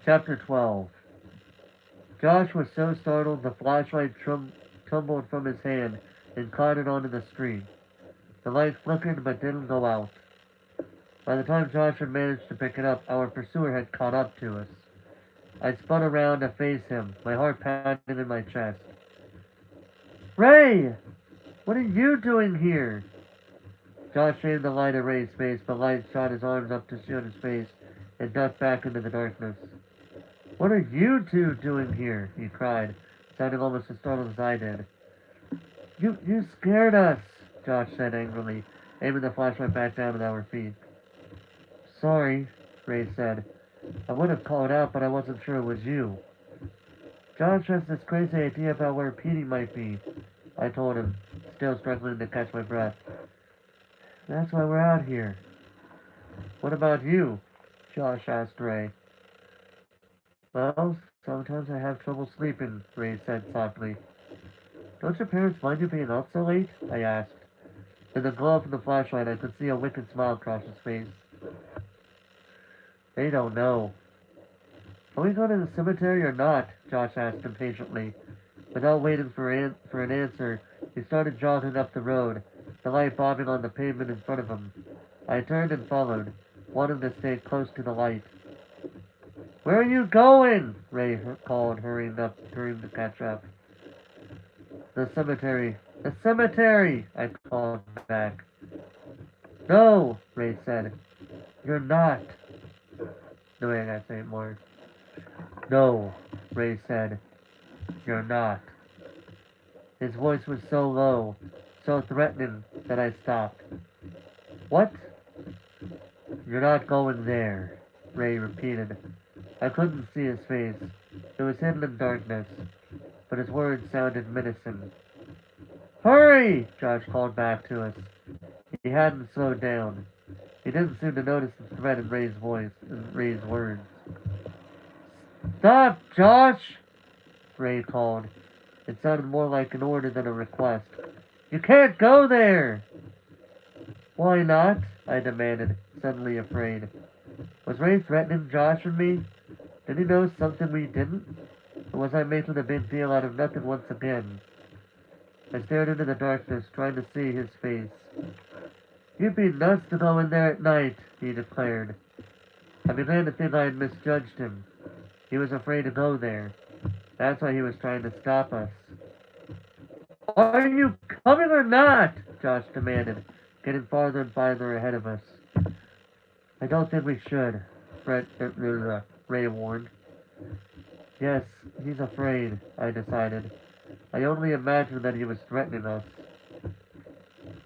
Chapter 12. Josh was so startled the flashlight tumbled from his hand and clattered onto the street. The light flickered but didn't go out. By the time Josh had managed to pick it up, our pursuer had caught up to us. I spun around to face him, my heart pounding in my chest. Ray! What are you doing here? Josh aimed the light at Ray's face, but Light shot his arms up to shield his face and ducked back into the darkness. What are you two doing here? He cried, sounding almost as startled as I did. You scared us, Josh said angrily, aiming the flashlight back down at our feet. Sorry, Ray said. I would have called out, but I wasn't sure it was you. Josh has this crazy idea about where Petey might be, I told him, still struggling to catch my breath. That's why we're out here. What about you? Josh asked Ray. Well, sometimes I have trouble sleeping, Ray said softly. Don't your parents mind you being up so late? I asked. In the glow from the flashlight, I could see a wicked smile cross his face. They don't know. Are we going to the cemetery or not? Josh asked impatiently. Without waiting for an answer, he started jogging up the road, the light bobbing on the pavement in front of him. I turned and followed, wanting to stay close to the light. Where are you going? Ray called, hurrying to catch up. The cemetery. The cemetery! I called back. No, Ray said. You're not. No, wait, I gotta say it more. No, Ray said. You're not. His voice was so low, so threatening, that I stopped. What? You're not going there, Ray repeated. I couldn't see his face. It was hidden in darkness, but his words sounded menacing. Hurry! Josh called back to us. He hadn't slowed down. He didn't seem to notice the threat in Ray's voice, in Ray's words. Stop, Josh! Ray called. It sounded more like an order than a request. You can't go there! Why not? I demanded, suddenly afraid. Was Ray threatening Josh and me? Did he know something we didn't? Or was I making a big deal out of nothing once again? I stared into the darkness, trying to see his face. You'd be nuts to go in there at night, he declared. I began to think I had misjudged him. He was afraid to go there. That's why he was trying to stop us. Are you coming or not? Josh demanded, getting farther and farther ahead of us. I don't think we should, Ray warned. Yes, he's afraid, I decided. I only imagined that he was threatening us.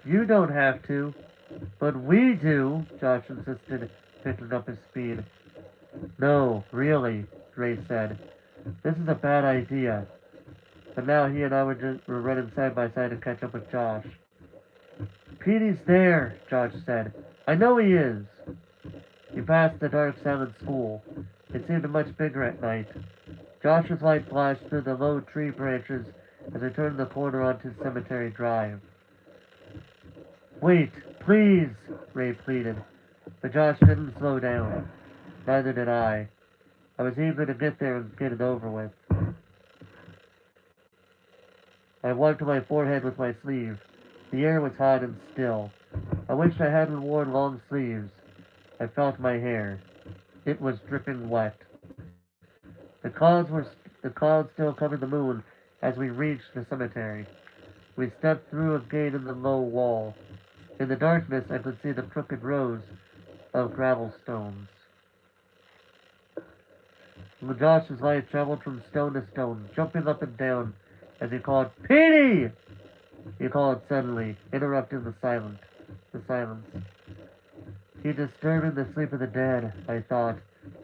You don't have to. But we do, Josh insisted, picking up his speed. No, really, Ray said. This is a bad idea. But now he and I were running side by side to catch up with Josh. Petey's there, Josh said. I know he is. He passed the dark silent school. It seemed much bigger at night. Josh's light flashed through the low tree branches as I turned the corner onto Cemetery Drive. Wait, please, Ray pleaded. But Josh didn't slow down. Neither did I. I was eager to get there and get it over with. I wiped my forehead with my sleeve. The air was hot and still. I wished I hadn't worn long sleeves. I felt my hair. It was dripping wet. The clouds still covered the moon as we reached the cemetery. We stepped through a gate in the low wall. In the darkness, I could see the crooked rows of gravel stones. Josh's light traveled from stone to stone, jumping up and down as he called, Petey! He called suddenly, interrupting the silence. He disturbing the sleep of the dead, I thought,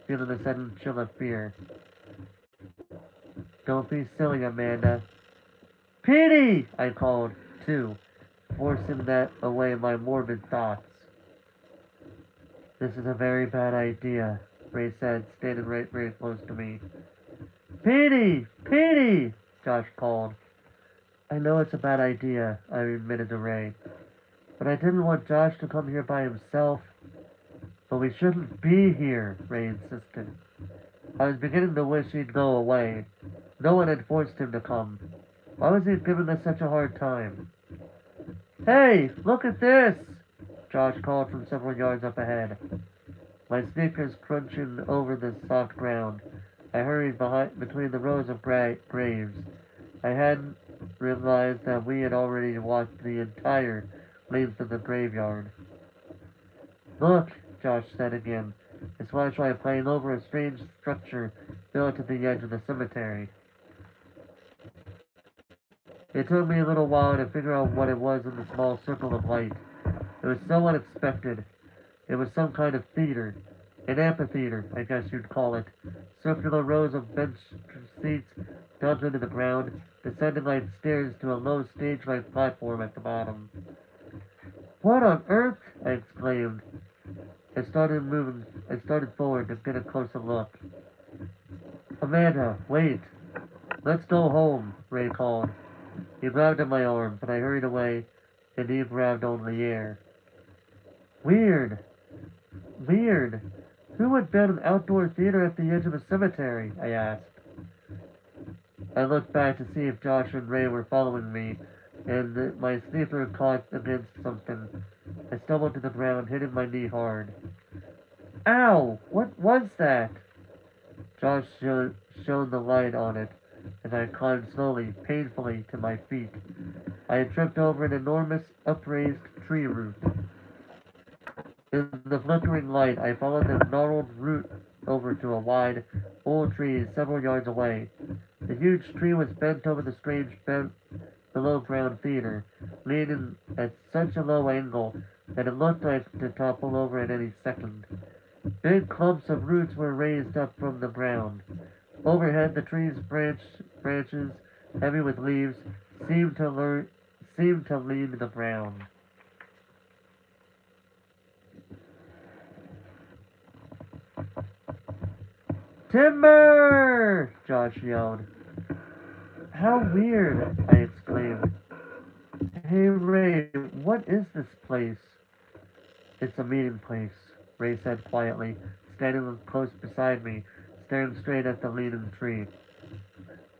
feeling a sudden chill of fear. Don't be silly, Amanda. Petey! I called, too, forcing that away my morbid thoughts. This is a very bad idea, Ray said, standing right very close to me. Petey! Petey! Josh called. I know it's a bad idea, I admitted to Ray. But I didn't want Josh to come here by himself. But we shouldn't be here, Ray insisted. I was beginning to wish he'd go away. No one had forced him to come. Why was he giving us such a hard time? Hey, look at this! Josh called from several yards up ahead. My sneakers crunching over the soft ground. I hurried between the rows of graves. I hadn't realized that we had already walked the entire length of the graveyard. Look, Josh said again, his flashlight playing over a strange structure built at the edge of the cemetery. It took me a little while to figure out what it was in the small circle of light. It was so unexpected. It was some kind of theater. An amphitheater, I guess you'd call it. Circular rows of bench seats dug into the ground, descending like stairs to a low stage-like platform at the bottom. What on earth? I exclaimed. I started forward to get a closer look. Amanda, wait. Let's go home, Ray called. He grabbed at my arm, but I hurried away, and he grabbed only air. Weird. Who would build an outdoor theater at the edge of a cemetery? I asked. I looked back to see if Josh and Ray were following me, and my sleeper caught against something. I stumbled to the ground, hitting my knee hard. Ow! What was that? Josh shone the light on it, and I climbed slowly, painfully, to my feet. I had tripped over an enormous, upraised tree root. In the flickering light, I followed the gnarled root over to a wide, old tree several yards away. The huge tree was bent over the strange bent below-ground theater, leaning at such a low angle that it looked like to topple over at any second. Big clumps of roots were raised up from the ground. Overhead, the tree's branches, heavy with leaves, seemed to lean the ground. Timber! Josh yelled. How weird, I exclaimed. Hey, Ray, what is this place? It's a meeting place, Ray said quietly, standing close beside me, staring straight at the leaning tree.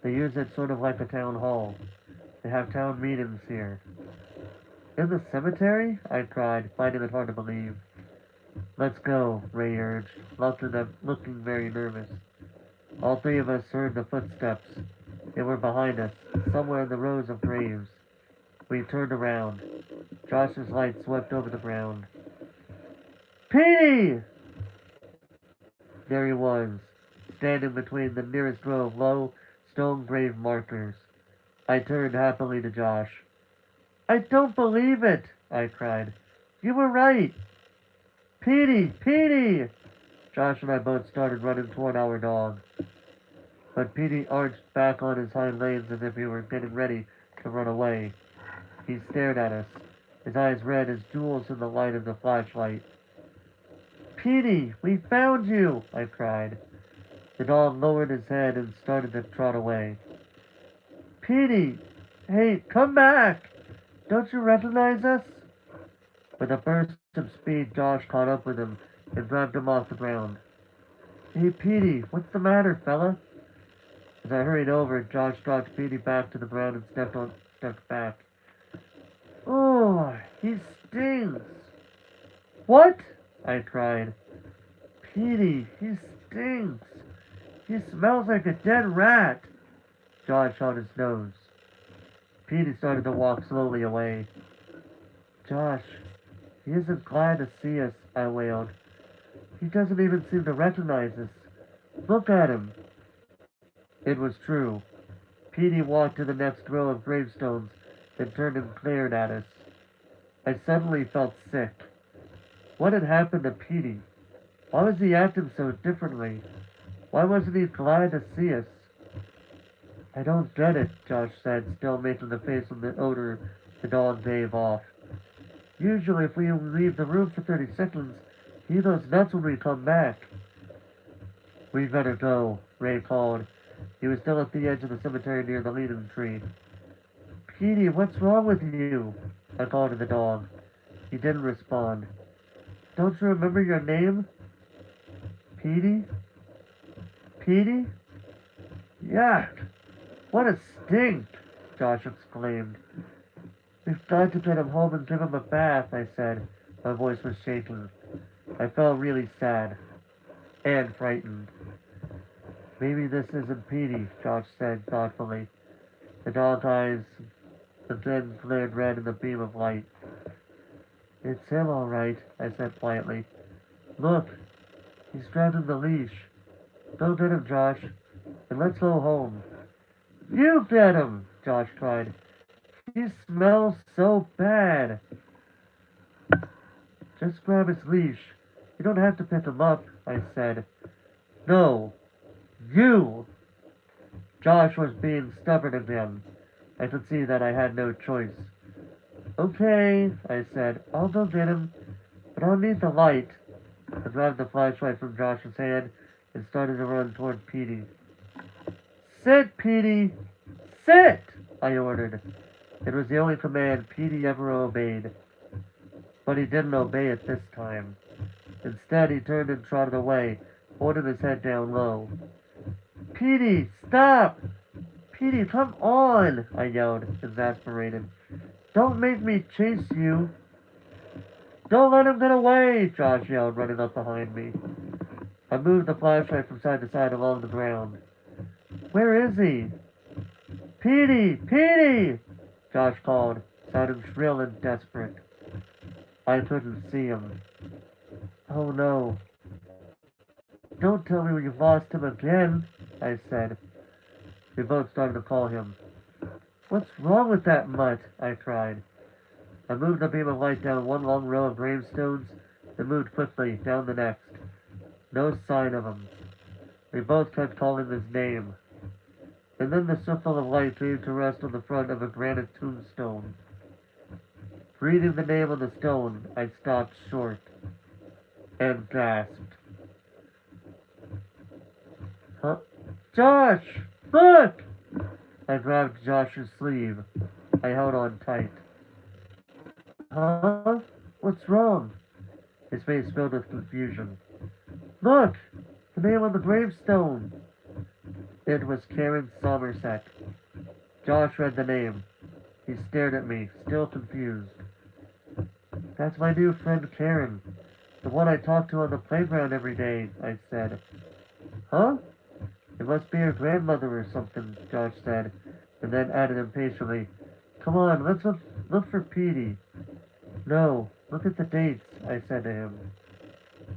They use it sort of like a town hall. They have town meetings here. In the cemetery? I cried, finding it hard to believe. Let's go, Ray urged, looking very nervous. All three of us heard the footsteps. They were behind us, somewhere in the rows of graves. We turned around. Josh's light swept over the ground. Petey! There he was, standing between the nearest row of low, stone grave markers. I turned happily to Josh. I don't believe it, I cried. You were right. Petey! Petey! Josh and I both started running toward our dog. But Petey arched back on his hind legs as if he were getting ready to run away. He stared at us, his eyes red as jewels in the light of the flashlight. Petey, we found you! I cried. The dog lowered his head and started to trot away. Petey! Hey, come back! Don't you recognize us? With a burst of speed, Josh caught up with him and grabbed him off the ground. Hey, Petey, what's the matter, fella? As I hurried over, Josh dropped Petey back to the ground and stepped back. Oh, he stings! What? I cried. Petey, he stinks! He smells like a dead rat! Josh held his nose. Petey started to walk slowly away. Josh, he isn't glad to see us, I wailed. He doesn't even seem to recognize us. Look at him. It was true. Petey walked to the next row of gravestones, then turned and glared at us. I suddenly felt sick. What had happened to Petey? Why was he acting so differently? Why wasn't he glad to see us? I don't get it, Josh said, still making the face of the odor the dog gave off. Usually if we leave the room for 30 seconds, he goes nuts when we come back. We better go, Ray called. He was still at the edge of the cemetery near the leaning tree. Petey, what's wrong with you? I called to the dog. He didn't respond. Don't you remember your name? Petey? Petey? Yuck! What a stink! Josh exclaimed. We've got to get him home and give him a bath, I said. My voice was shaking. I felt really sad. And frightened. Maybe this isn't Petey, Josh said thoughtfully. The dog's eyes again glared red in the beam of light. It's him, all right, I said quietly. Look, he's grabbing the leash. Go get him, Josh, and let's go home. You get him, Josh cried. He smells so bad. Just grab his leash. You don't have to pick him up, I said. No, you! Josh was being stubborn again. I could see that I had no choice. Okay, I said. I'll go get him, but I'll need the light. I grabbed the flashlight from Josh's hand and started to run toward Petey. Sit, Petey! Sit! I ordered. It was the only command Petey ever obeyed. But he didn't obey it this time. Instead, he turned and trotted away, holding his head down low. Petey, stop! Petey, come on! I yelled, exasperated. Don't make me chase you! Don't let him get away! Josh yelled, running up behind me. I moved the flashlight from side to side along the ground. Where is he? Petey! Petey! Josh called, sounding shrill and desperate. I couldn't see him. Oh no. Don't tell me you've lost him again, I said. We both started to call him. What's wrong with that mutt? I cried. I moved the beam of light down one long row of gravestones, then moved quickly down the next. No sign of him. We both kept calling his name. And then the circle of light came to rest on the front of a granite tombstone. Reading the name on the stone, I stopped short and gasped. Huh? Josh! Look! I grabbed Josh's sleeve. I held on tight. Huh? What's wrong? His face filled with confusion. Look! The name on the gravestone! It was Karen Somerset. Josh read the name. He stared at me, still confused. That's my new friend Karen. The one I talk to on the playground every day, I said. Huh? It must be her grandmother or something, Josh said, and then added impatiently, Come on, let's look for Petey. No, look at the dates, I said to him.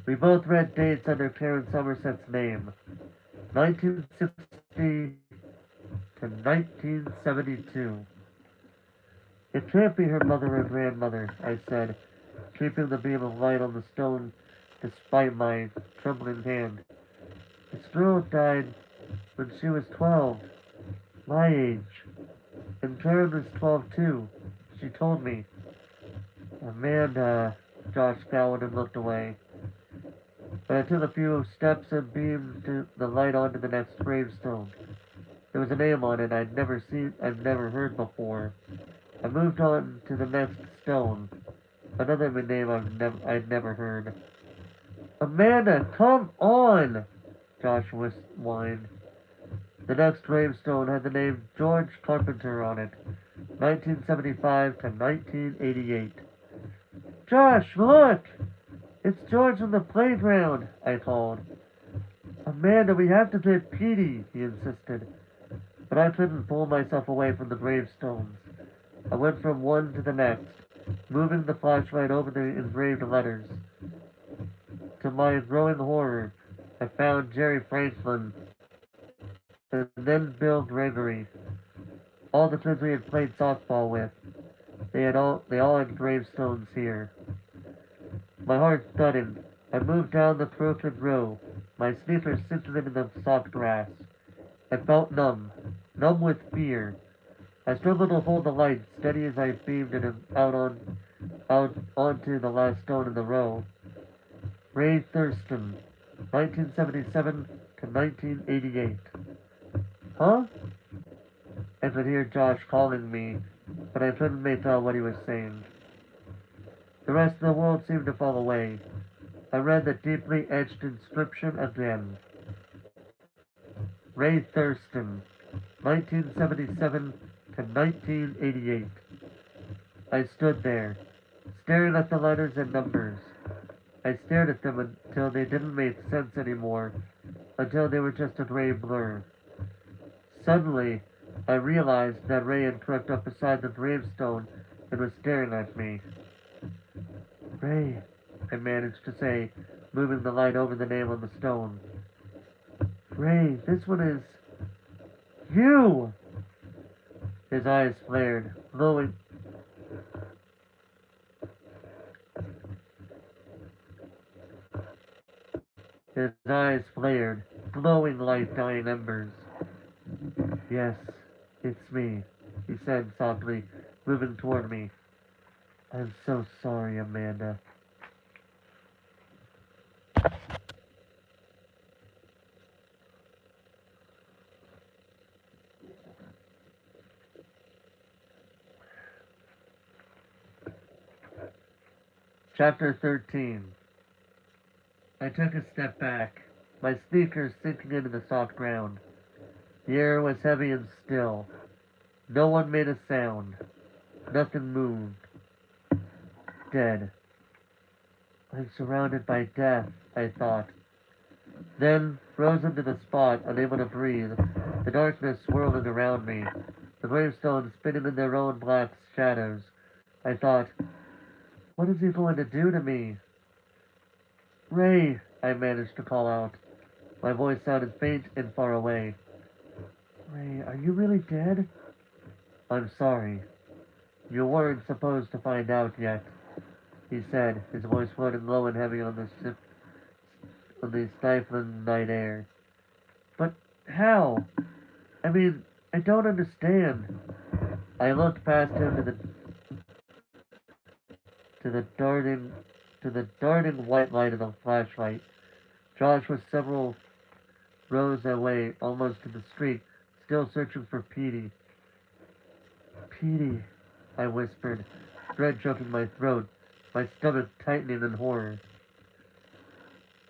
We both read dates under Karen Somerset's name. 1960 to 1972. It can't be her mother or grandmother, I said, keeping the beam of light on the stone despite my trembling hand. This girl died when she was 12, my age. And Karen was 12 too. She told me. Amanda, Josh scowled and looked away. But I took a few steps and beamed the light onto the next gravestone. There was a name on it I'd never heard before. I moved on to the next stone. Another name I'd never heard. Amanda, come on! Josh whined. The next gravestone had the name George Carpenter on it, 1975 to 1988. Josh, look! It's George on the playground, I called. Amanda, we have to get Petey, he insisted. But I couldn't pull myself away from the gravestones. I went from one to the next, moving the flashlight over the engraved letters. To my growing horror, I found Jerry Franklin and then Bill Gregory. All the kids we had played softball with. They all had gravestones here. My heart thudded. I moved down the crooked row, my sneakers sinking into the soft grass. I felt numb with fear. I struggled to hold the light steady as I beamed it out onto the last stone in the row. Ray Thurston, 1977 to 1988. Huh? I could hear Josh calling me, but I couldn't make out what he was saying. The rest of the world seemed to fall away. I read the deeply etched inscription again. Ray Thurston, 1977 to 1988. I stood there, staring at the letters and numbers. I stared at them until they didn't make sense anymore, until they were just a gray blur. Suddenly, I realized that Ray had crept up beside the gravestone and was staring at me. Ray, I managed to say, moving the light over the name on the stone. Ray, this one is... you! His eyes flared, glowing... His eyes flared, glowing like dying embers. Yes, it's me, he said softly, moving toward me. I'm so sorry, Amanda. Chapter 13. I took a step back, my sneakers sinking into the soft ground. The air was heavy and still. No one made a sound. Nothing moved. Dead. I'm surrounded by death, I thought. Then, frozen to the spot, unable to breathe, the darkness swirling around me, the gravestones spinning in their own black shadows, I thought, what is he going to do to me? Ray, I managed to call out. My voice sounded faint and far away. Ray, are you really dead? I'm sorry. You weren't supposed to find out yet, he said, his voice floating low and heavy on the stifling night air. But how? I mean, I don't understand. I looked past him to the darting to the darting white light of the flashlight. Josh was several rows away, almost in the street, still searching for Petey. Petey, I whispered, dread choking my throat, my stomach tightening in horror.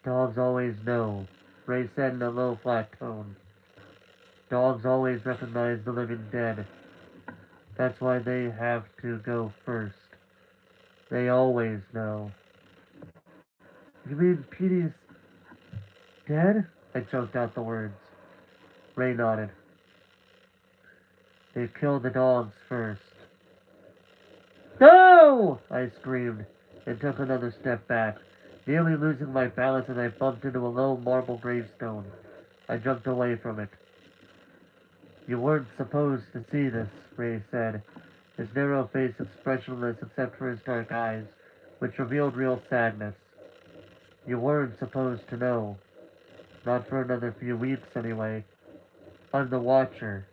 Dogs always know, Ray said in a low, flat tone. Dogs always recognize the living dead. That's why they have to go first. They always know. You mean Petey's dead? I choked out the words. Ray nodded. They killed the dogs first. No! I screamed and took another step back, nearly losing my balance as I bumped into a low marble gravestone. I jumped away from it. You weren't supposed to see this, Ray said, his narrow face expressionless except for his dark eyes, which revealed real sadness. You weren't supposed to know. Not for another few weeks, anyway. I'm the Watcher.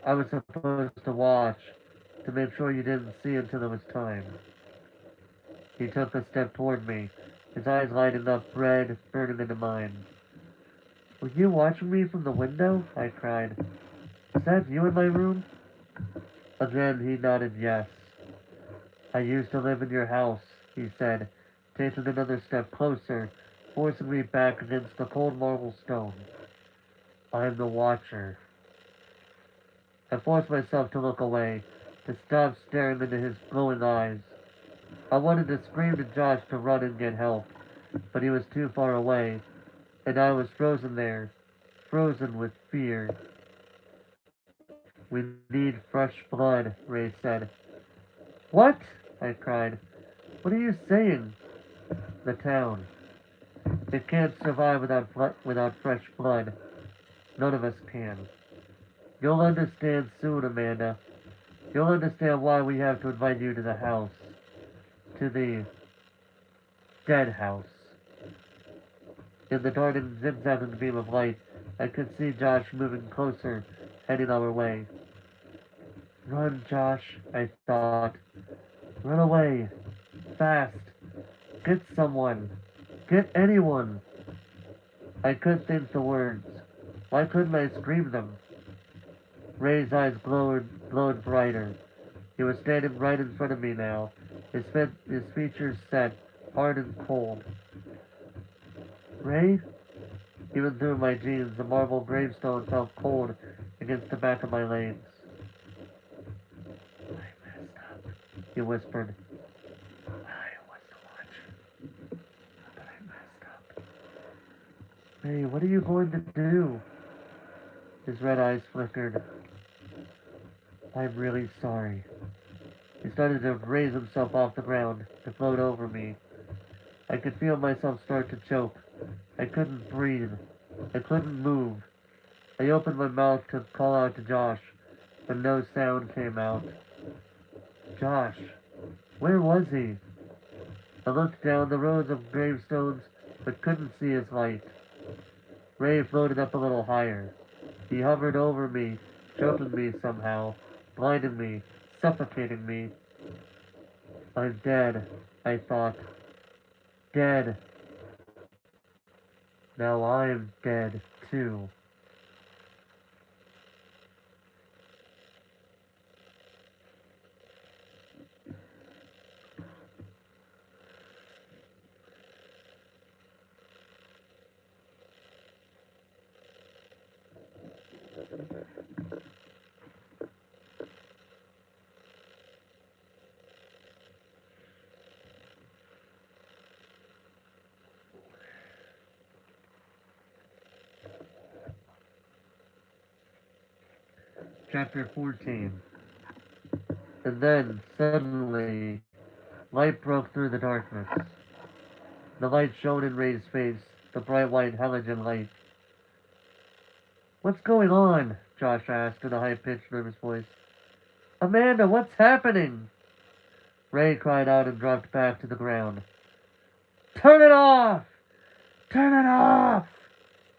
I was supposed to watch, to make sure you didn't see until it was time. He took a step toward me, his eyes lighting up red, burning into mine. Were you watching me from the window? I cried. Is that you in my room? Again, he nodded yes. I used to live in your house, he said, taking another step closer, forcing me back against the cold marble stone. I'm the Watcher. I forced myself to look away, to stop staring into his glowing eyes. I wanted to scream to Josh to run and get help, but he was too far away, and I was frozen there, frozen with fear. We need fresh blood, Ray said. What? I cried. What are you saying? The town. It can't survive without fresh blood. None of us can. You'll understand soon, Amanda. You'll understand why we have to invite you to the house. To the dead house. In the darting, zigzagging beam of light, I could see Josh moving closer, heading our way. Run, Josh, I thought. Run away. Fast. Get someone. Get anyone. I couldn't think the words. Why couldn't I scream them? Ray's eyes glowed brighter. He was standing right in front of me now, his features set, hard and cold. Ray? Even through my jeans, the marble gravestone felt cold against the back of my legs. I messed up, he whispered. I was the Watcher, but I messed up. Ray, what are you going to do? His red eyes flickered. I'm really sorry. He started to raise himself off the ground, to float over me. I could feel myself start to choke. I couldn't breathe. I couldn't move. I opened my mouth to call out to Josh, but no sound came out. Josh, where was he? I looked down the rows of gravestones, but couldn't see his light. Ray floated up a little higher. He hovered over me, choking me somehow, blinding me, suffocating me. I'm dead, I thought. Dead. Now I'm dead, too. Chapter 14. And then, suddenly, light broke through the darkness. The light shone in Ray's face, the bright white halogen light. What's going on? Josh asked in a high-pitched, nervous voice. Amanda, what's happening? Ray cried out and dropped back to the ground. Turn it off! Turn it off!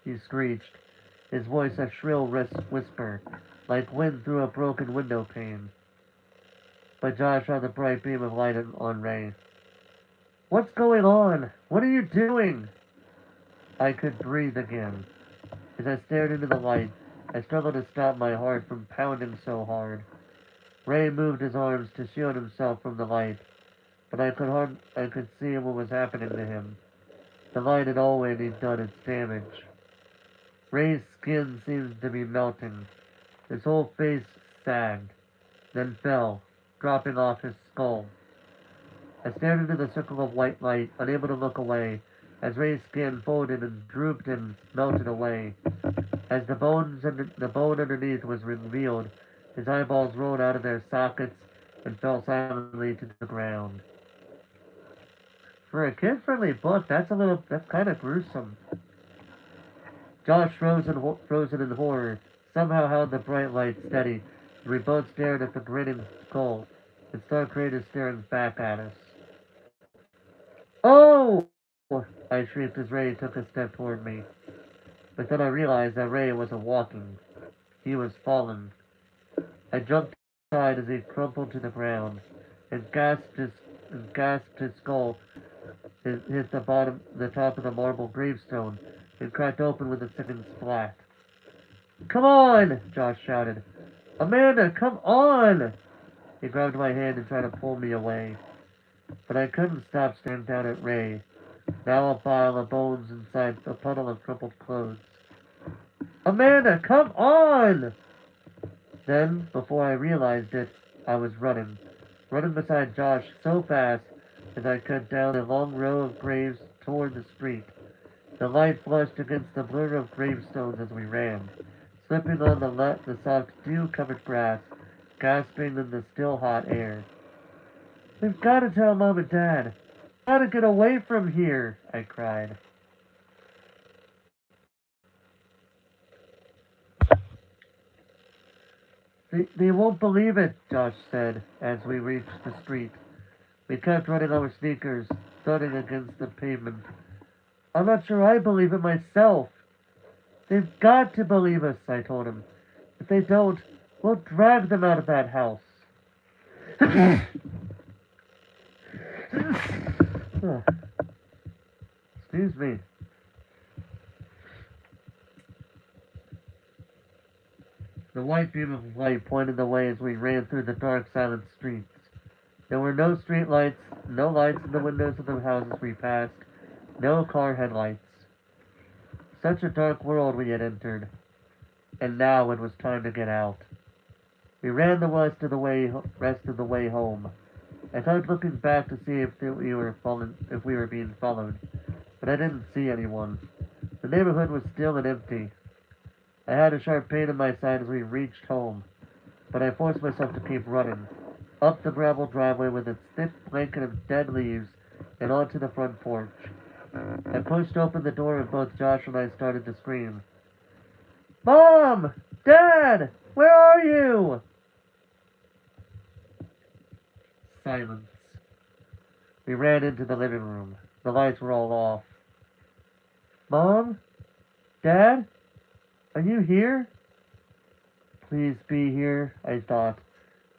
He screeched, his voice a shrill whisper, like wind through a broken window pane. But Josh saw the bright beam of light on Ray. What's going on? What are you doing? I could breathe again. As I stared into the light, I struggled to stop my heart from pounding so hard. Ray moved his arms to shield himself from the light, but I could see what was happening to him. The light had already done its damage. Ray's skin seemed to be melting. His whole face sagged, then fell, dropping off his skull. I stared into the circle of white light, unable to look away, as Ray's skin folded and drooped and melted away. As the bone underneath was revealed, his eyeballs rolled out of their sockets and fell silently to the ground. For a kid-friendly book, that's kind of gruesome. Josh, frozen in horror, somehow held the bright light steady, and we both stared at the grinning skull, and Star Creator staring back at us. Oh! I shrieked as Ray took a step toward me. But then I realized that Ray wasn't walking. He was falling. I jumped aside as he crumpled to the ground, and gasped his skull hit the top of the marble gravestone, and cracked open with a sickening splat. Come on! Josh shouted. Amanda, come on! He grabbed my hand and tried to pull me away. But I couldn't stop staring down at Ray, now a pile of bones inside a puddle of crumpled clothes. Amanda, come on! Then, before I realized it, I was running beside Josh so fast as I could down a long row of graves toward the street. The light flushed against the blur of gravestones as we ran, slipping on the soft dew-covered grass, gasping in the still hot air. We've got to tell Mom and Dad. We've got to get away from here, I cried. They won't believe it, Josh said, as we reached the street. We kept running our sneakers, thudding against the pavement. I'm not sure I believe it myself. They've got to believe us, I told him. If they don't, we'll drag them out of that house. Excuse me. The white beam of light pointed the way as we ran through the dark, silent streets. There were no street lights, no lights in the windows of the houses we passed, no car headlights. Such a dark world we had entered, and now it was time to get out. We ran the rest of the way home. I tried looking back to see if we were being followed, but I didn't see anyone. The neighborhood was still and empty. I had a sharp pain in my side as we reached home, but I forced myself to keep running, up the gravel driveway with its thick blanket of dead leaves, and onto the front porch. I pushed open the door and both Josh and I started to scream. Mom! Dad! Where are you? Silence. We ran into the living room. The lights were all off. Mom? Dad? Are you here? Please be here, I thought,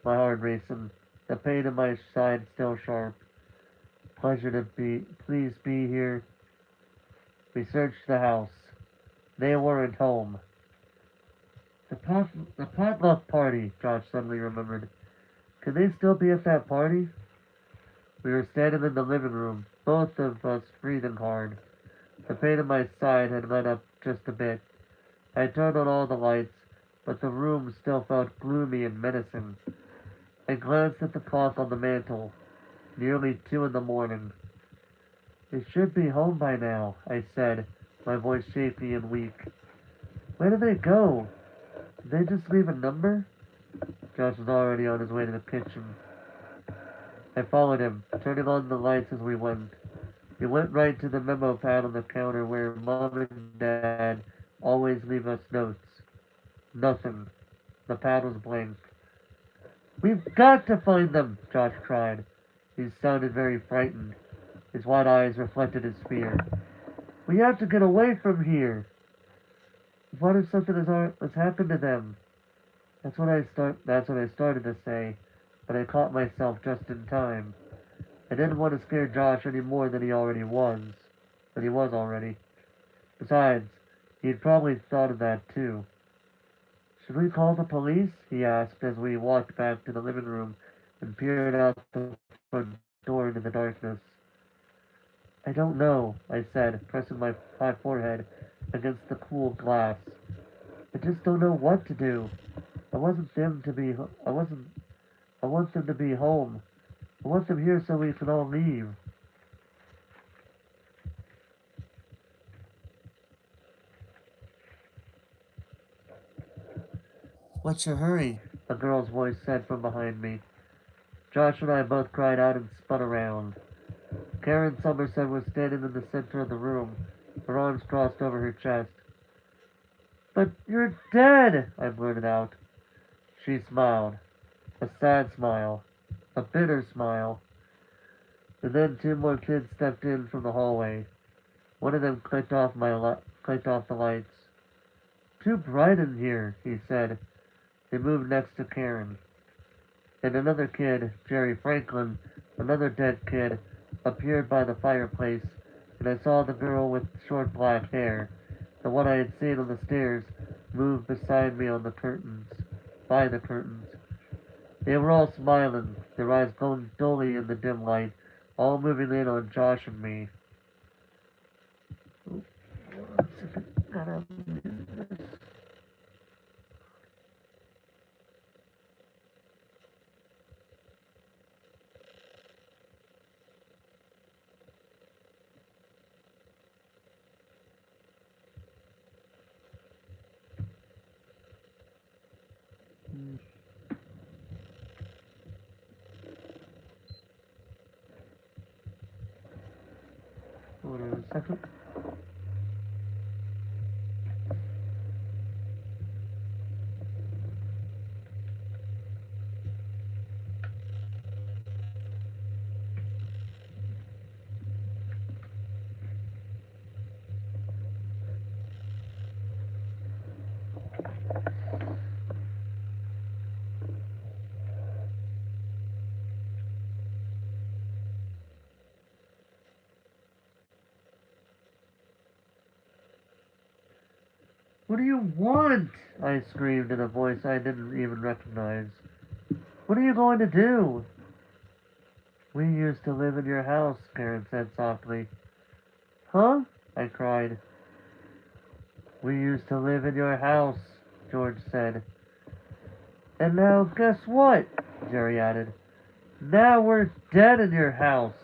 my heart racing, the pain in my side still sharp. Please be here. We searched the house. They weren't home. The potluck party, Josh suddenly remembered. Could they still be at that party? We were standing in the living room, both of us breathing hard. The pain in my side had let up just a bit. I turned on all the lights, but the room still felt gloomy and menacing. I glanced at the clock on the mantel. Nearly 2 in the morning. They should be home by now, I said, my voice shaky and weak. Where did they go? Did they just leave a number? Josh was already on his way to the kitchen. I followed him, turning on the lights as we went. We went right to the memo pad on the counter where Mom and Dad always leave us notes. Nothing. The pad was blank. We've got to find them, Josh cried. He sounded very frightened. His wide eyes reflected his fear. We have to get away from here. What if something has happened to them? That's what I started to say, but I caught myself just in time. I didn't want to scare Josh any more than he was already. Besides, he had probably thought of that too. Should we call the police? He asked as we walked back to the living room and peered out the front door into the darkness. I don't know, I said, pressing my hot forehead against the cool glass. I just don't know what to do. I wasn't them to be. I wasn't. I want them to be home. I want them here so we can all leave. What's your hurry? A girl's voice said from behind me. Josh and I both cried out and spun around. Karen Somerset was standing in the center of the room, her arms crossed over her chest. But you're dead, I blurted out. She smiled. A sad smile. A bitter smile. And then two more kids stepped in from the hallway. One of them clicked off the lights. Too bright in here, he said. They moved next to Karen. And another kid, Jerry Franklin, another dead kid, appeared by the fireplace, and I saw the girl with short black hair, the one I had seen on the stairs, move beside me on the curtains, by the curtains. They were all smiling, their eyes glowing dully in the dim light, all moving in on Josh and me. Hold on a second. What do you want? I screamed in a voice I didn't even recognize. What are you going to do? We used to live in your house, Karen said softly. Huh? I cried. We used to live in your house, George said. And now guess what? Jerry added. Now we're dead in your house.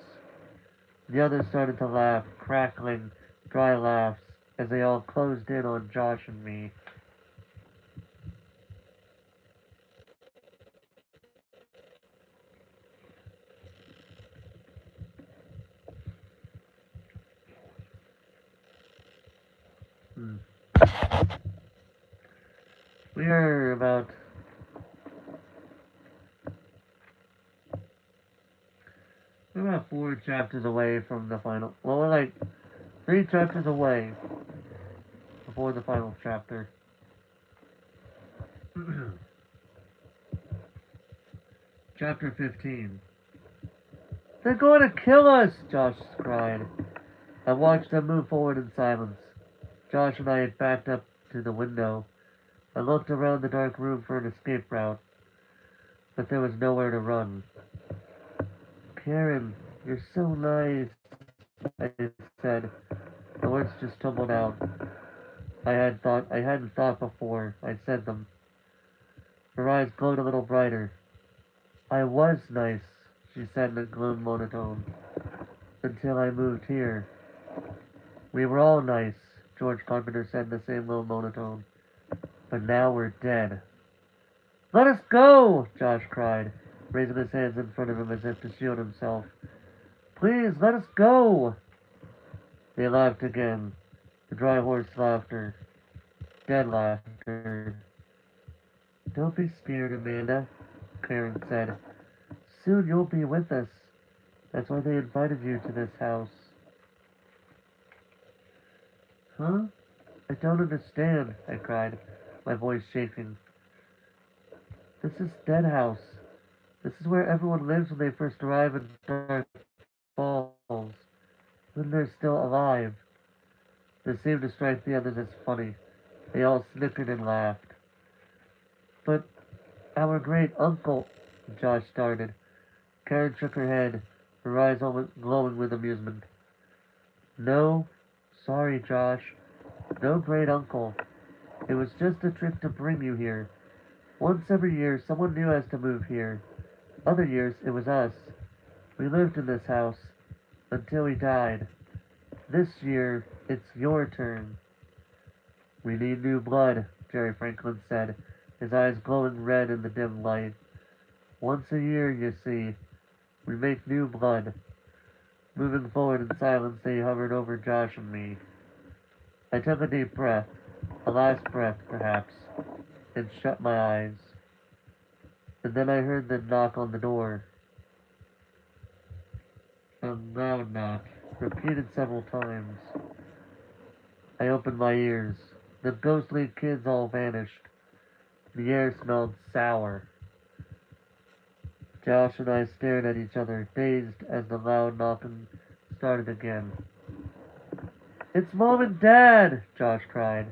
The others started to laugh, crackling, dry laughs, as they all closed in on Josh and me. Hmm. We are we're about 4 chapters away from the final. Well, we're like 3 chapters away before the final chapter. Chapter 15. They're going to kill us! Josh cried. I watched them move forward in silence. Josh and I had backed up to the window. I looked around the dark room for an escape route, but there was nowhere to run. Karen, you're so nice, I said. The words just tumbled out. I hadn't thought before I said them. Her eyes glowed a little brighter. I was nice, she said in a gloom monotone, until I moved here. We were all nice, George Carpenter said in the same low monotone. But now we're dead. Let us go! Josh cried, raising his hands in front of him as if to shield himself. Please, let us go! They laughed again. The dry horse laughter. Dead laughter. Don't be scared, Amanda, Karen said. Soon you'll be with us. That's why they invited you to this house. Huh? I don't understand, I cried, my voice shaking. This is Dead House. This is where everyone lives when they first arrive in Dark Falls, when they're still alive. This seemed to strike the others as funny. They all snickered and laughed. But our great uncle, Josh started. Karen shook her head, her eyes almost glowing with amusement. No, sorry, Josh. No great uncle. It was just a trick to bring you here. Once every year, someone new has to move here. Other years, it was us. We lived in this house until we died. This year, it's your turn. We need new blood, Jerry Franklin said, his eyes glowing red in the dim light. Once a year, you see, we make new blood. Moving forward in silence, they hovered over Josh and me. I took a deep breath, a last breath, perhaps, and shut my eyes. And then I heard them knock on the door. A loud knock, repeated several times. I opened my ears. The ghostly kids all vanished. The air smelled sour. Josh and I stared at each other, dazed as the loud knocking started again. It's Mom and Dad! Josh cried.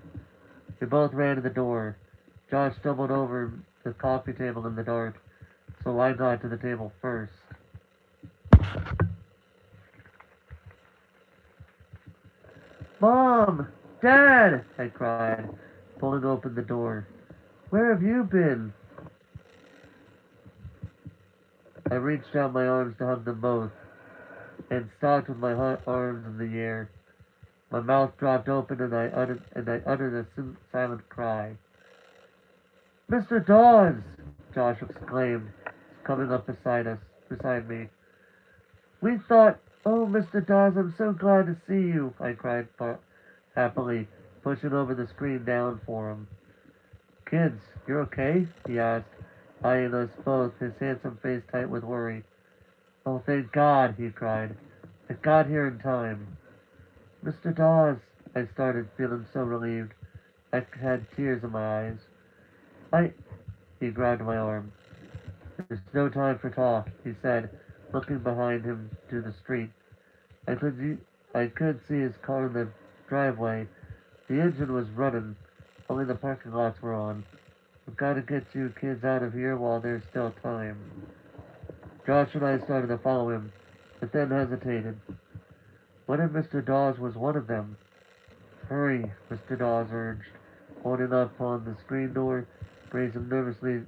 We both ran to the door. Josh stumbled over the coffee table in the dark, so I got to the table first. Mom! Dad! I cried, pulling open the door. Where have you been? I reached out my arms to hug them both, and stopped with my arms in the air. My mouth dropped open, and I uttered a silent cry. Mr. Dawes! Josh exclaimed, coming up beside me. We thought, oh, Mr. Dawes, I'm so glad to see you, I cried happily, pushing over the screen down for him. Kids, you're okay? He asked, eyeing us both, his handsome face tight with worry. Oh, thank God, he cried. I got here in time. Mr. Dawes, I started, feeling so relieved. I had tears in my eyes. He grabbed my arm. There's no time for talk, he said, looking behind him to the street. I could see his car in the driveway. The engine was running. Only the parking lots were on. We've got to get you kids out of here while there's still time. Josh and I started to follow him, but then hesitated. What if Mr. Dawes was one of them? Hurry, Mr. Dawes urged, holding up on the screen door, gazing nervously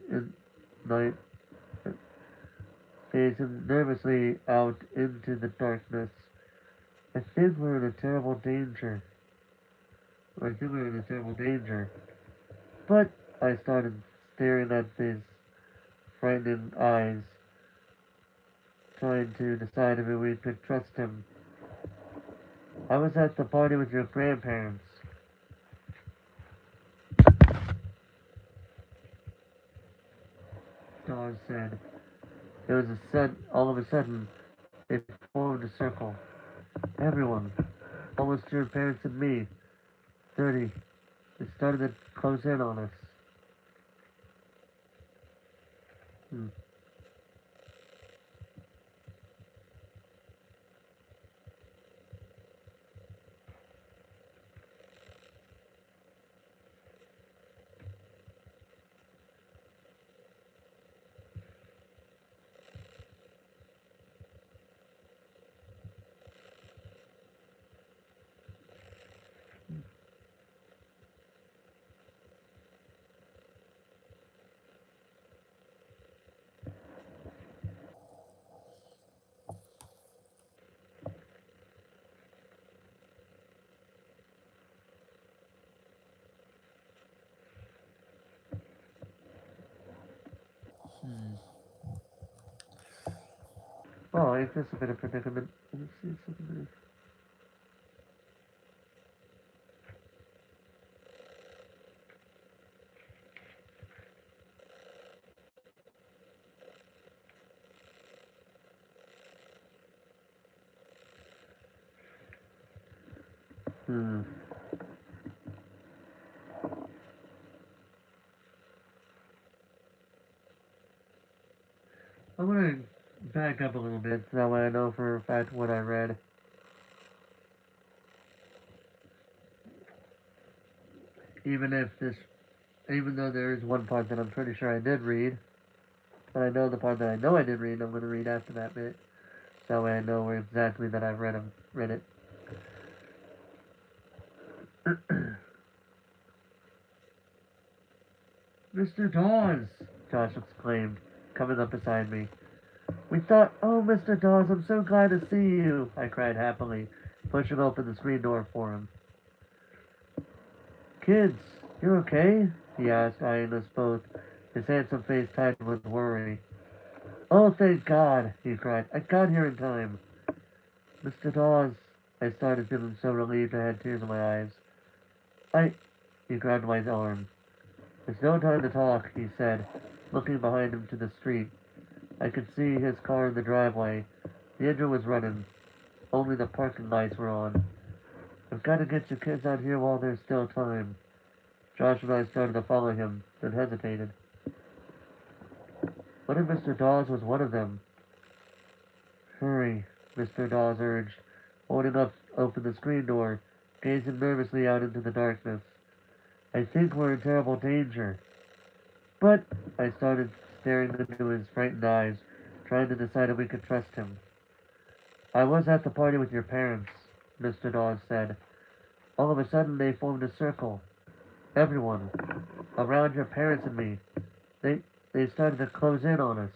out into the darkness. I think we're in a terrible danger. But I started staring at his frightened eyes, trying to decide if we could trust him. I was at the party with your grandparents. Dawes said. All of a sudden, they formed a circle. Everyone, almost your parents and me, 30, they started to close in on us. Hmm. Hmm. Oh, ain't this a bit of predicament? Let me see something. Hmm. I'm gonna back up a little bit so that way I know for a fact what I read. Even if this, even though there is one part that I'm pretty sure I did read, but I know the part that I know I did read, I'm gonna read after that bit, so that way I know where exactly that I've read it. Mr. Dawes! Josh exclaimed, coming up beside me. We thought, oh, Mr. Dawes, I'm so glad to see you, I cried happily, pushing open the screen door for him. Kids, you okay? He asked, eyeing us both, his handsome face tightened with worry. Oh, thank God, he cried. I got here in time. Mr. Dawes, I started feeling so relieved I had tears in my eyes. He grabbed my arm. There's no time to talk, he said, looking behind him to the street. I could see his car in the driveway. The engine was running. Only the parking lights were on. I've got to get you kids out here while there's still time. Josh and I started to follow him, then hesitated. What if Mr. Dawes was one of them? Hurry, Mr. Dawes urged, holding up open the screen door, gazing nervously out into the darkness. I think we're in terrible danger. But I started staring into his frightened eyes, trying to decide if we could trust him. I was at the party with your parents, Mr. Dawes said. All of a sudden they formed a circle. Everyone. Around your parents and me. They they started to close in on us.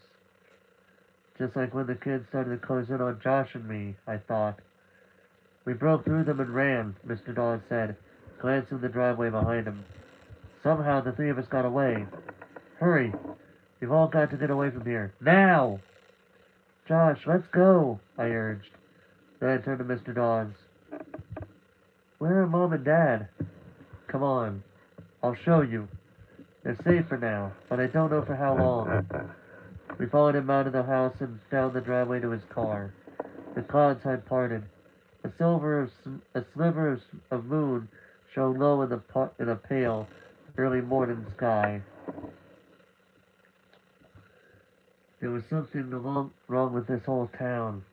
Just like when the kids started to close in on Josh and me, I thought. We broke through them and ran, Mr. Dawes said, glancing the driveway behind him. Somehow the three of us got away. Hurry. We've all got to get away from here. Now! Josh, let's go, I urged. Then I turned to Mr. Dawes. Where are Mom and Dad? Come on. I'll show you. They're safe for now, but I don't know for how long. We followed him out of the house and down the driveway to his car. The clouds had parted. A sliver of moon shone low in a pale, early morning sky. There was something wrong with this whole town,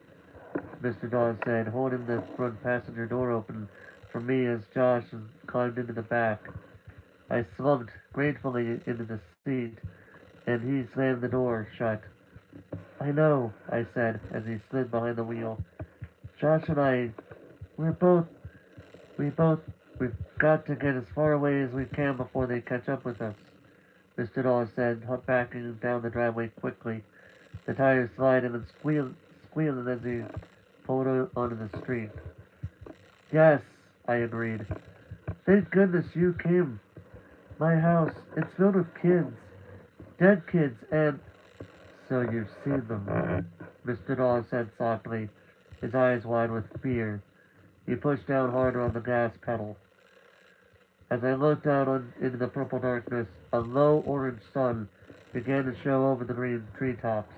Mr. Dawes said, holding the front passenger door open for me as Josh climbed into the back. I slumped gratefully into the seat, and he slammed the door shut. I know, I said as he slid behind the wheel. Josh and I, we're both, we both, we've got to get as far away as we can before they catch up with us, Mr. Dawes said, backing down the driveway quickly, the tires sliding and squealing as he pulled onto the street. Yes, I agreed. Thank goodness you came. My house, it's filled with kids, dead kids, and so you've seen them, Mr. Dawes said softly, his eyes wide with fear. He pushed down harder on the gas pedal. As I looked out into the purple darkness, a low orange sun began to show over the green treetops.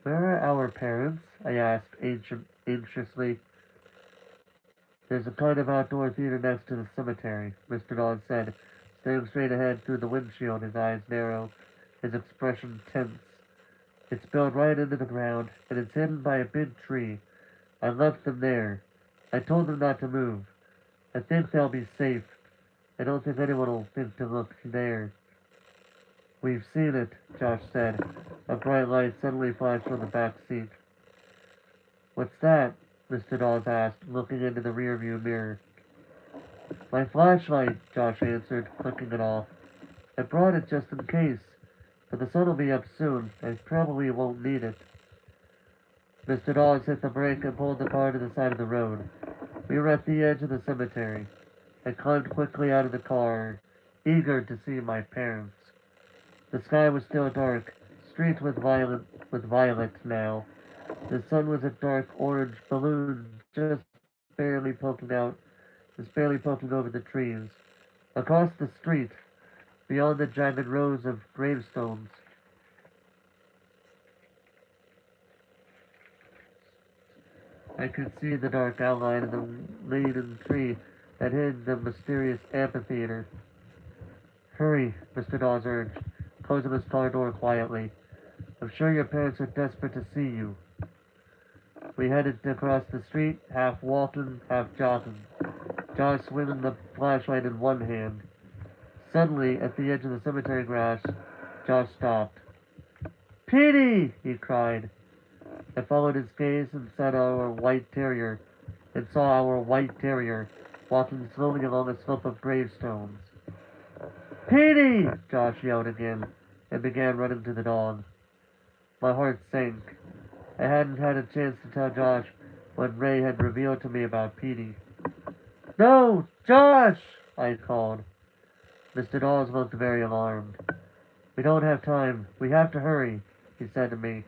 Where are our parents? I asked anxiously. There's a kind of outdoor theater next to the cemetery, Mr. Dawes said, staring straight ahead through the windshield, his eyes narrow, his expression tense. It's built right into the ground, and it's hidden by a big tree. I left them there. I told them not to move. I think they'll be safe. I don't think anyone will think to look there. We've seen it, Josh said. A bright light suddenly flashed from the back seat. What's that? Mr. Dawes asked, looking into the rearview mirror. My flashlight, Josh answered, clicking it off. I brought it just in case, but the sun will be up soon. I probably won't need it. Mr. Dawes hit the brake and pulled the car to the side of the road. We were at the edge of the cemetery. I climbed quickly out of the car, eager to see my parents. The sky was still dark, streaked with violet now. The sun was a dark orange balloon barely poking out, just barely poking over the trees. Across the street, beyond the jagged rows of gravestones, I could see the dark outline of the leaning tree that hid the mysterious amphitheater. Hurry, Mr. Dawes urged, closing his car door quietly. I'm sure your parents are desperate to see you. We headed across the street, half walking, half jogging. Josh swinging the flashlight in one hand. Suddenly, at the edge of the cemetery grass, Josh stopped. Petey! He cried. I followed his gaze and saw our white terrier walking slowly along a slope of gravestones. Petey! Josh yelled again and began running to the dog. My heart sank. I hadn't had a chance to tell Josh what Ray had revealed to me about Petey. No! Josh! I called. Mr. Dawes looked very alarmed. We don't have time. We have to hurry, he said to me.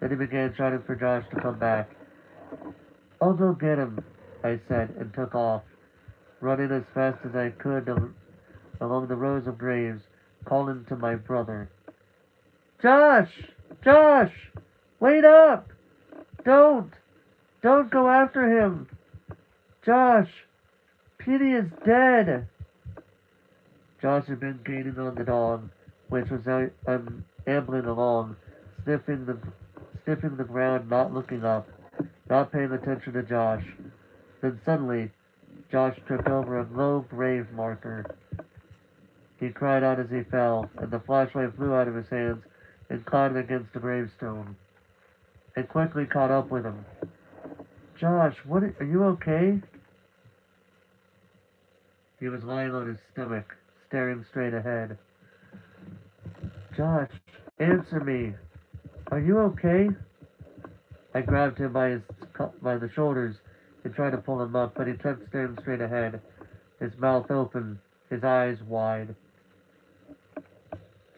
Then he began shouting for Josh to come back. I'll go get him, I said, and took off, running as fast as I could along the rows of graves, calling to my brother. Josh! Josh! Wait up! Don't! Don't go after him! Josh! Petey is dead! Josh had been gaining on the dog, which was ambling along, sniffing the ground, not looking up, not paying attention to Josh. Then suddenly, Josh tripped over a low grave marker. He cried out as he fell, and the flashlight flew out of his hands and clattered against the gravestone. I quickly caught up with him. Josh, are you okay? He was lying on his stomach, staring straight ahead. Josh, answer me. Are you okay? I grabbed him by the shoulders and tried to pull him up, but he kept staring straight ahead, his mouth open, his eyes wide.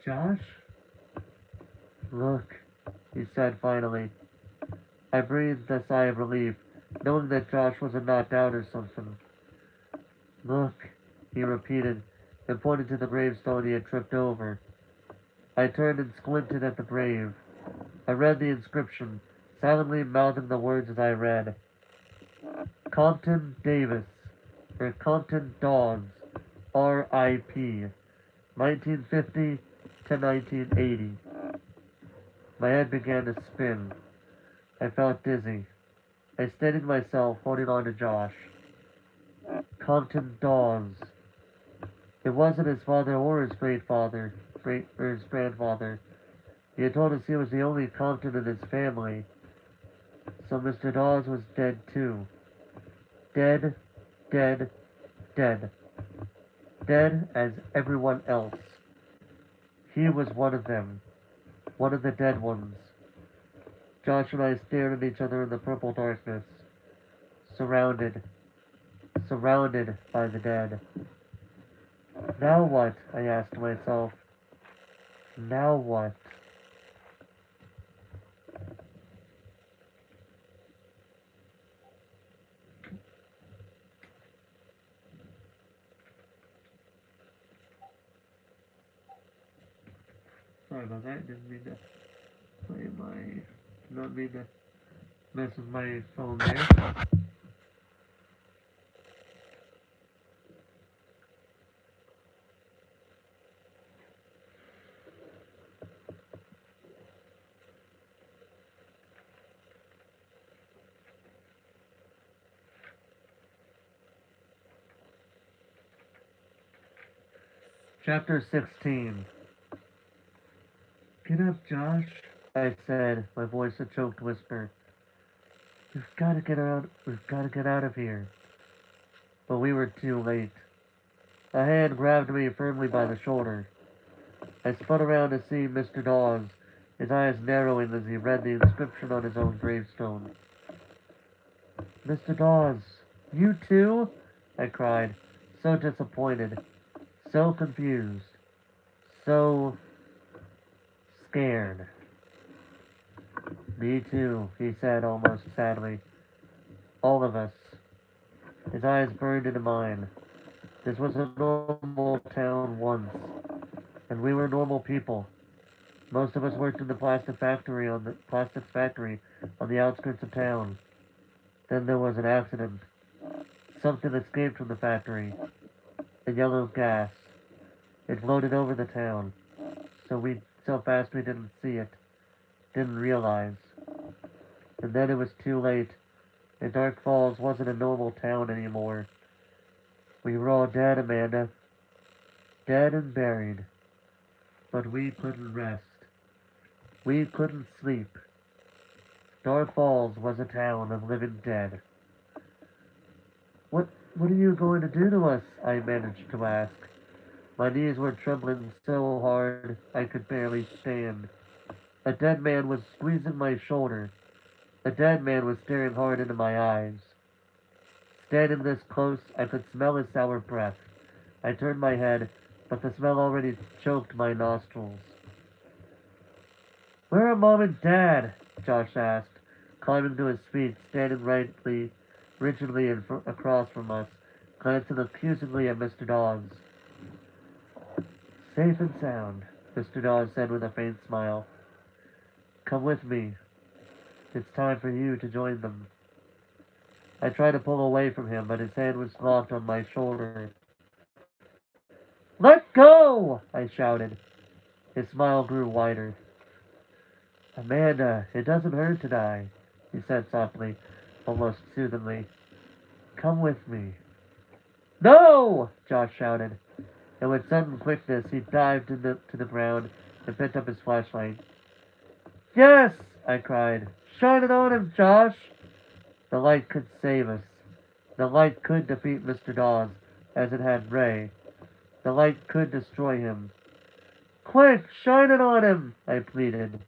Josh? Look, he said finally. I breathed a sigh of relief, knowing that Josh wasn't knocked out or something. Look, he repeated, and pointed to the gravestone he had tripped over. I turned and squinted at the grave. I read the inscription, silently mouthing the words as I read. Compton Davis, or Compton Dawes, R.I.P., 1950 to 1980. My head began to spin. I felt dizzy. I steadied myself, holding on to Josh. Compton Dawes. It wasn't his father or his his grandfather. He had told us he was the only Compton in his family. So Mr. Dawes was dead too. Dead, dead, dead. Dead as everyone else. He was one of them. One of the dead ones. Josh and I stared at each other in the purple darkness. Surrounded by the dead. Now what? I asked myself. Now what? Sorry about that. Didn't mean to not mean to mess with my phone there. Chapter 16. Get up, Josh, I said, my voice a choked whisper. We've got to get out of here. But we were too late. A hand grabbed me firmly by the shoulder. I spun around to see Mr. Dawes, his eyes narrowing as he read the inscription on his own gravestone. Mr. Dawes, you too? I cried, so disappointed, so confused, so... scared. Me too, he said almost sadly. All of us. His eyes burned into mine. This was a normal town once, and we were normal people. Most of us worked in the plastics factory on the outskirts of town. Then there was an accident. Something escaped from the factory. A yellow gas. It floated over the town. So fast we didn't see it. Didn't realize. And then it was too late. And Dark Falls wasn't a normal town anymore. We were all dead, Amanda. Dead and buried. But we couldn't rest. We couldn't sleep. Dark Falls was a town of living dead. What are you going to do to us? I managed to ask. My knees were trembling so hard I could barely stand. A dead man was squeezing my shoulder. A dead man was staring hard into my eyes. Standing this close, I could smell his sour breath. I turned my head, but the smell already choked my nostrils. Where are Mom and Dad? Josh asked, climbing to his feet, standing rigidly across from us, glancing accusingly at Mr. Dawes. Safe and sound, Mr. Dawes said with a faint smile. Come with me. It's time for you to join them. I tried to pull away from him, but his hand was locked on my shoulder. Let go! I shouted. His smile grew wider. Amanda, it doesn't hurt to die, he said softly, almost soothingly. Come with me. No! Josh shouted, and with sudden quickness he dived to the ground and picked up his flashlight. Yes! I cried. Shine it on him, Josh! The light could save us. The light could defeat Mr. Dawes, as it had Ray. The light could destroy him. Quick, shine it on him! I pleaded.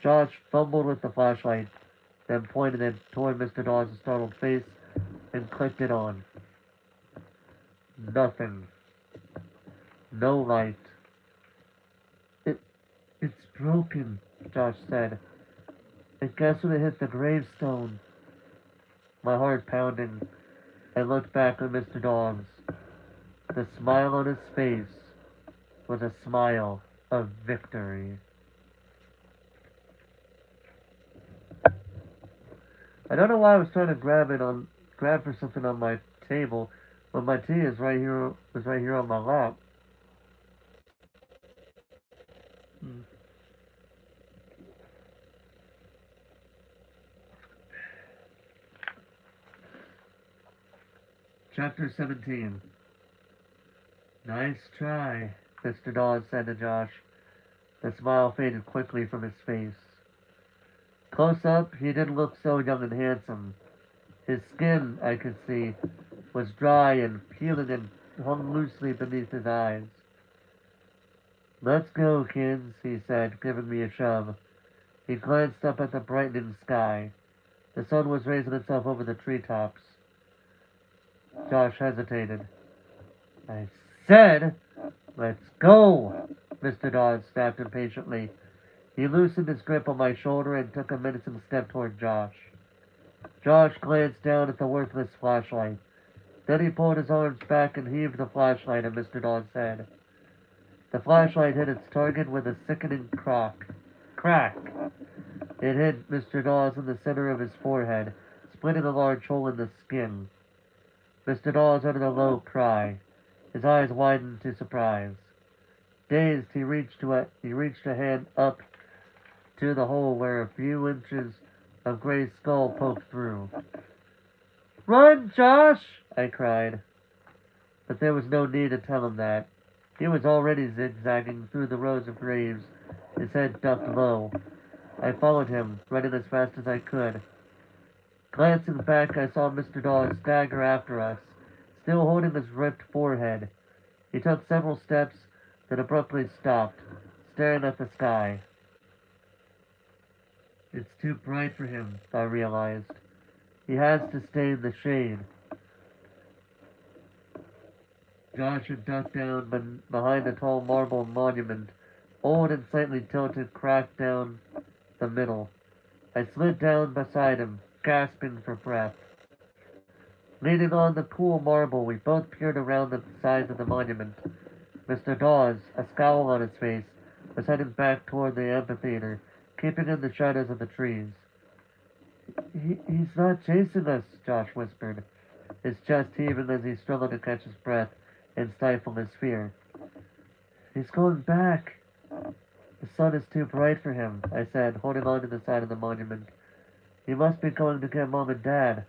Josh fumbled with the flashlight, then pointed it toward Mr. Dawes' startled face and clicked it on. Nothing. No light. It's broken, Josh said. I guess when it hit the gravestone. My heart pounding, I looked back at Mr. Dawes. The smile on his face was a smile of victory. I don't know why I was trying to grab for something on my table when my tea is right here on my lap. Hmm. Chapter 17. Nice try, Mr. Dawes said to Josh. The smile faded quickly from his face. Close up, he didn't look so young and handsome. His skin, I could see, was dry and peeling and hung loosely beneath his eyes. Let's go, kids, he said, giving me a shove. He glanced up at the brightening sky. The sun was raising itself over the treetops. Josh hesitated. I said, let's go, Mr. Dawes snapped impatiently. He loosened his grip on my shoulder and took a menacing step toward Josh. Josh glanced down at the worthless flashlight. Then he pulled his arms back and heaved the flashlight at Mr. Dawes' head. The flashlight hit its target with a sickening crack. Crack! It hit Mr. Dawes in the center of his forehead, splitting a large hole in the skin. Mr. Dawes uttered a low cry. His eyes widened to surprise. Dazed, he reached a hand up to the hole where a few inches of gray skull poked through. Run, Josh! I cried. But there was no need to tell him that. He was already zigzagging through the rows of graves, his head ducked low. I followed him, running as fast as I could. Glancing back, I saw Mr. Dawes stagger after us, still holding his ripped forehead. He took several steps, then abruptly stopped, staring at the sky. It's too bright for him, I realized. He has to stay in the shade. Josh had ducked down behind a tall marble monument old and slightly tilted, cracked down the middle. I slid down beside him, gasping for breath. Leaning on the cool marble, we both peered around the sides of the monument. Mr. Dawes, a scowl on his face, was heading back toward the amphitheater, keeping in the shadows of the trees. He's not chasing us, Josh whispered, his chest heaving as he struggled to catch his breath and stifle his fear. He's going back. The sun is too bright for him, I said, holding on to the side of the monument. He must be going to get Mom and Dad.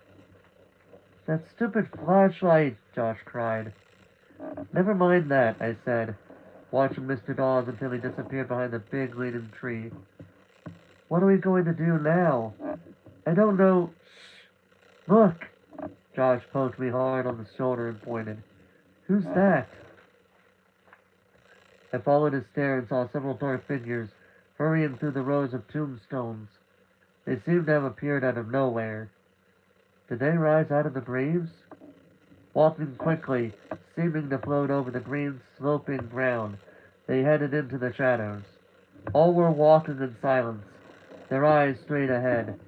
That stupid flashlight, Josh cried. Never mind that, I said, watching Mr. Dawes until he disappeared behind the big leaning tree. What are we going to do now? I don't know. Shh. Look! Josh poked me hard on the shoulder and pointed. Who's that? I followed his stare and saw several dark figures hurrying through the rows of tombstones. They seemed to have appeared out of nowhere. Did they rise out of the graves? Walking quickly, seeming to float over the green sloping ground, they headed into the shadows. All were walking in silence, their eyes straight ahead.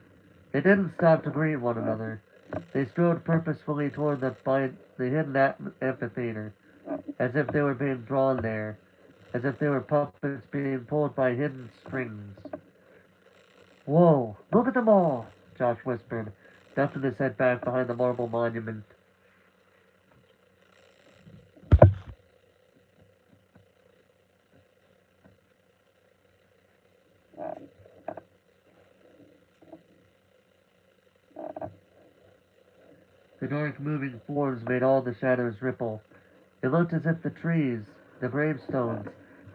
They didn't stop to greet one another. They strode purposefully toward the hidden amphitheater, as if they were being drawn there, as if they were puppets being pulled by hidden strings. Whoa, look at them all, Josh whispered, ducking his head back behind the marble monument. The dark moving forms made all the shadows ripple. It looked as if the trees, the gravestones,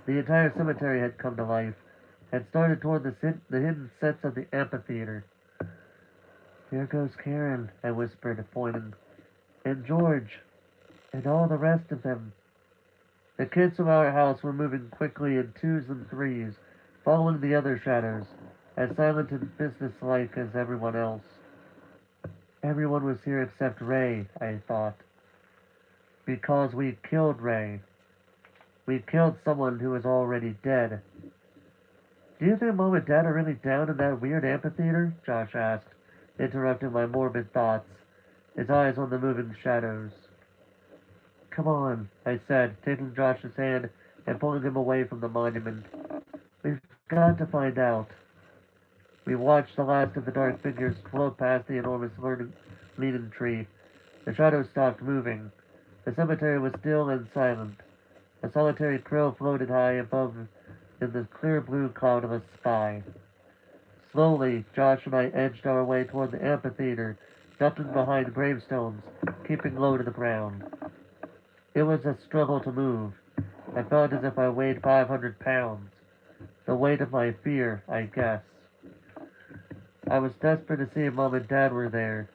the entire cemetery had come to life, had started toward the hidden sets of the amphitheater. Here goes Karen, I whispered, pointing. And George, and all the rest of them. The kids from our house were moving quickly in twos and threes, following the other shadows, as silent and businesslike as everyone else. Everyone was here except Ray, I thought. Because we killed Ray. We killed someone who was already dead. Do you think Mom and Dad are really down in that weird amphitheater? Josh asked, interrupting my morbid thoughts, his eyes on the moving shadows. Come on, I said, taking Josh's hand and pulling him away from the monument. We've got to find out. We watched the last of the dark figures float past the enormous leaning tree. The shadows stopped moving. The cemetery was still and silent. A solitary crow floated high above in the clear blue cloud of a sky. Slowly, Josh and I edged our way toward the amphitheater, ducking behind gravestones, keeping low to the ground. It was a struggle to move. I felt as if I weighed 500 pounds. The weight of my fear, I guess. I was desperate to see if Mom and Dad were there.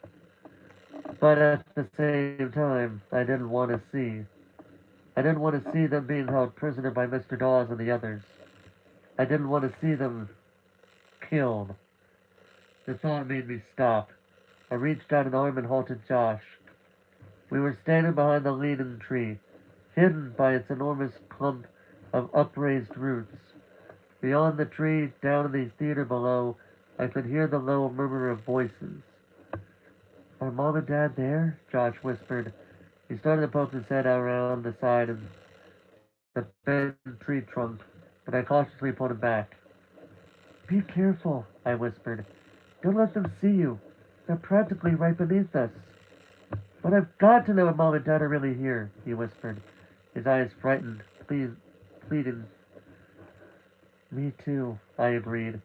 But at the same time, I didn't want to see. I didn't want to see them being held prisoner by Mr. Dawes and the others. I didn't want to see them killed. The thought made me stop. I reached out an arm and halted Josh. We were standing behind the leaning tree, hidden by its enormous clump of upraised roots. Beyond the tree, down in the theater below, I could hear the low murmur of voices. Are Mom and Dad there? Josh whispered. He started to poke his head around the side of the bent tree trunk, but I cautiously pulled him back. Be careful, I whispered. Don't let them see you. They're practically right beneath us. But I've got to know if Mom and Dad are really here, he whispered, his eyes frightened, pleading. Me too, I agreed.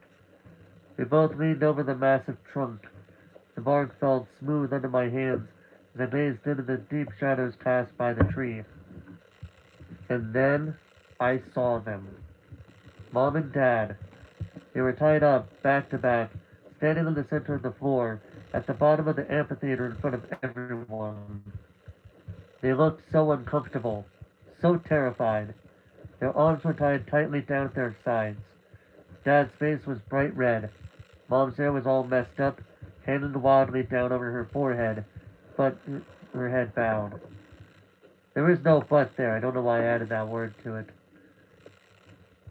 We both leaned over the massive trunk. The bark felt smooth under my hands as I gazed into the deep shadows cast by the tree. And then I saw them. Mom and Dad. They were tied up, back to back, standing in the center of the floor, at the bottom of the amphitheater in front of everyone. They looked so uncomfortable, so terrified. Their arms were tied tightly down at their sides. Dad's face was bright red. Mom's hair was all messed up, hanging wildly down over her forehead, but her head bowed. There is no but there. I don't know why I added that word to it.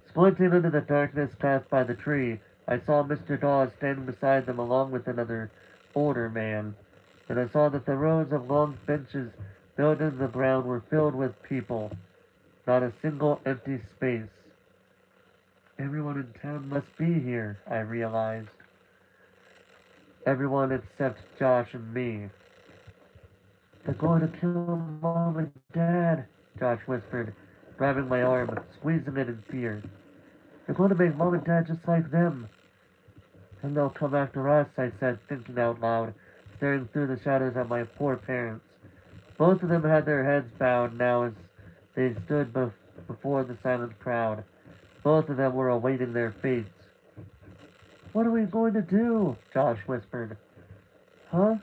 Squinting into the darkness cast by the tree, I saw Mr. Dawes standing beside them along with another older man, and I saw that the rows of long benches built into the ground were filled with people, not a single empty space. Everyone in town must be here, I realized. Everyone except Josh and me. They're going to kill Mom and Dad, Josh whispered, grabbing my arm, squeezing it in fear. They're going to make Mom and Dad just like them. And they'll come after us, I said, thinking out loud, staring through the shadows at my poor parents. Both of them had their heads bowed now as they stood before the silent crowd. Both of them were awaiting their fates. What are we going to do? Josh whispered. Huh?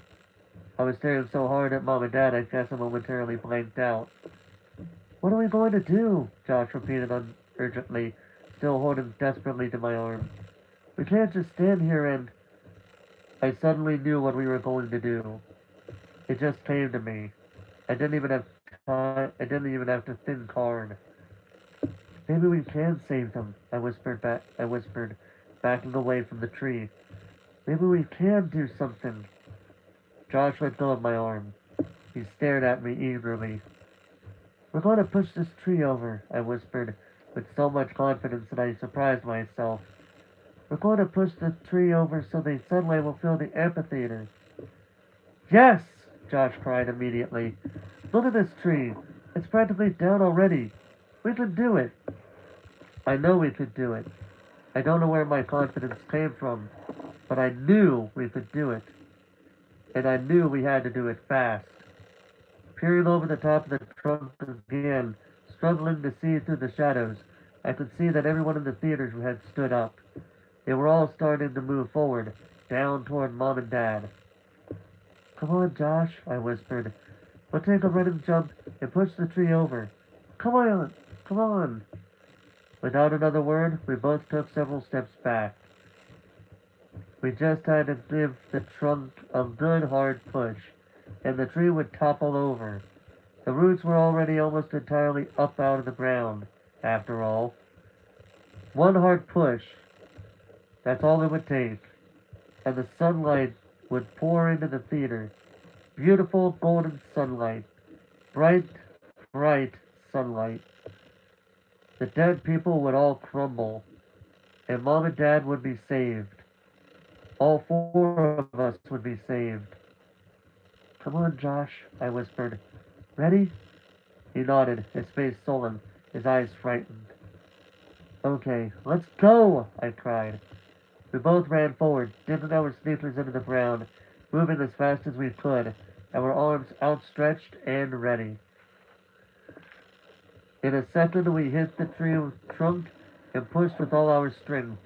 I was staring so hard at Mom and Dad I guess I momentarily blanked out. What are we going to do? Josh repeated urgently, still holding desperately to my arm. We can't just stand here and... I suddenly knew what we were going to do. It just came to me. I didn't even have time. I didn't even have to think hard. Maybe we can save them. I whispered, backing away from the tree. Maybe we can do something. Josh let go of my arm. He stared at me eagerly. We're going to push this tree over, I whispered, with so much confidence that I surprised myself. We're going to push the tree over so the sunlight will fill the amphitheater. Yes! Josh cried immediately. Look at this tree. It's practically down already. We can do it. I know we could do it. I don't know where my confidence came from, but I knew we could do it. And I knew we had to do it fast. Peering over the top of the trunk again, struggling to see through the shadows, I could see that everyone in the theaters had stood up. They were all starting to move forward, down toward Mom and Dad. Come on, Josh, I whispered. We'll take a running jump and push the tree over. Come on, come on. Without another word, we both took several steps back. We just had to give the trunk a good hard push, and the tree would topple over. The roots were already almost entirely up out of the ground, after all. One hard push, that's all it would take, and the sunlight would pour into the theater. Beautiful golden sunlight. Bright, bright sunlight. The dead people would all crumble, and Mom and Dad would be saved. All four of us would be saved. Come on, Josh, I whispered. Ready? He nodded, his face sullen, his eyes frightened. Okay, let's go, I cried. We both ran forward, dipping our sneakers into the ground, moving as fast as we could, our arms outstretched and ready. In a second, we hit the tree trunk and pushed with all our strength,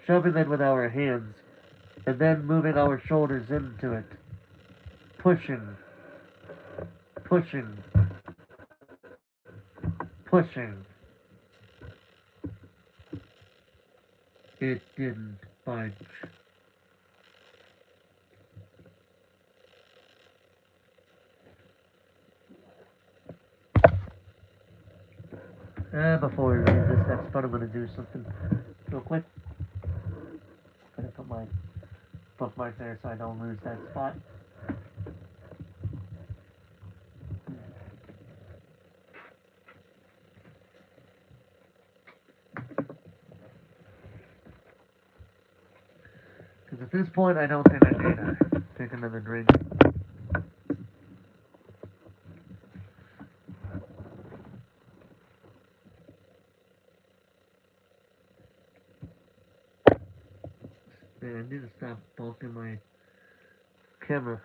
shoving it with our hands, and then moving our shoulders into it. Pushing, pushing, pushing. It didn't budge. Before we read this next part, I'm going to do something real quick. I'm going to put my bookmark there so I don't lose that spot. Because at this point, I don't think I need to take another drink. Man, I need to stop bulking my camera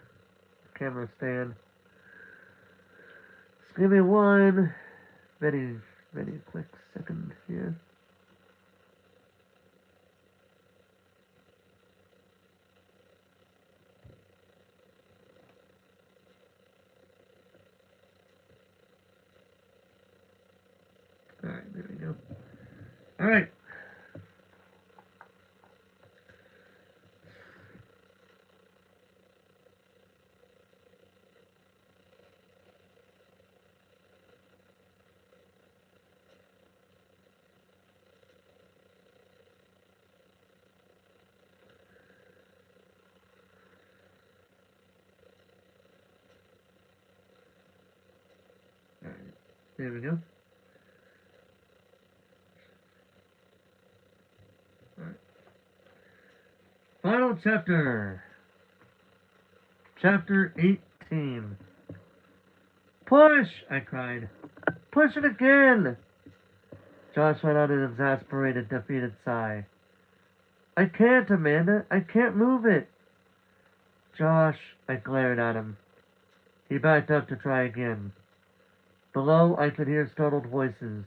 stand. Just give me one very, very quick second here. Alright, there we go. Alright. There we go. Right. Final chapter. Chapter 18. Push! I cried. Push it again! Josh let out an exasperated, defeated sigh. I can't, Amanda. I can't move it. Josh, I glared at him. He backed up to try again. Below, I could hear startled voices.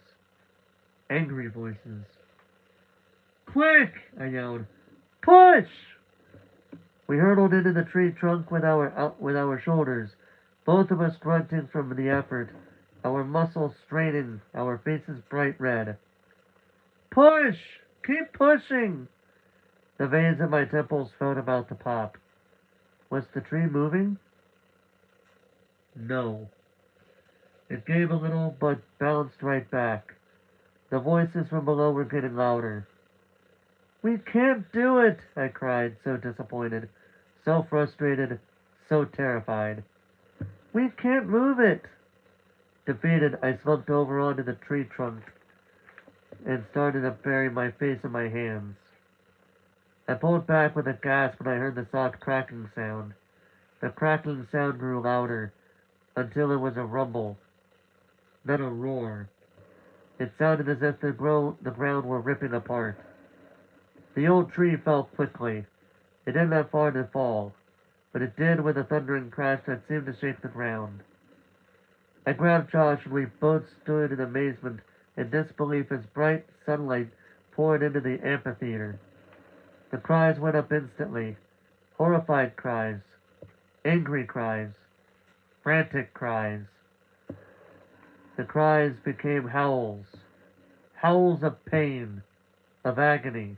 Angry voices. Quick! I yelled. Push! We hurtled into the tree trunk with our shoulders, both of us grunting from the effort, our muscles straining, our faces bright red. Push! Keep pushing! The veins in my temples felt about to pop. Was the tree moving? No. It gave a little, but bounced right back. The voices from below were getting louder. We can't do it, I cried, so disappointed, so frustrated, so terrified. We can't move it. Defeated, I slumped over onto the tree trunk and started to bury my face in my hands. I pulled back with a gasp when I heard the soft cracking sound. The crackling sound grew louder until it was a rumble, then a roar. It sounded as if the ground were ripping apart. The old tree fell quickly. It didn't have far to fall, but it did with a thundering crash that seemed to shake the ground. I grabbed Josh and we both stood in amazement and disbelief as bright sunlight poured into the amphitheater. The cries went up instantly. Horrified cries. Angry cries. Frantic cries. The cries became howls. Howls of pain. Of agony.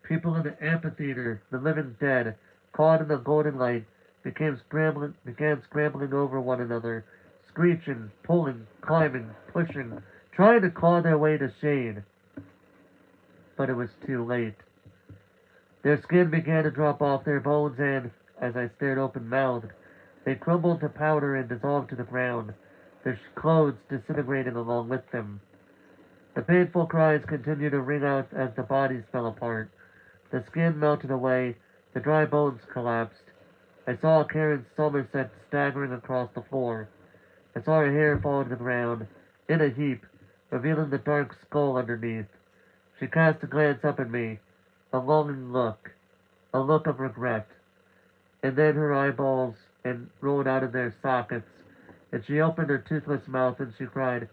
People in the amphitheater, the living dead, caught in the golden light, began scrambling over one another, screeching, pulling, climbing, pushing, trying to claw their way to shade. But it was too late. Their skin began to drop off their bones and, as I stared open-mouthed, they crumbled to powder and dissolved to the ground, their clothes disintegrating along with them. The painful cries continued to ring out as the bodies fell apart. The skin melted away, the dry bones collapsed. I saw Karen Somerset staggering across the floor. I saw her hair fall to the ground, in a heap, revealing the dark skull underneath. She cast a glance up at me, a longing look, a look of regret. And then her eyeballs and rolled out of their sockets, and she opened her toothless mouth and she cried,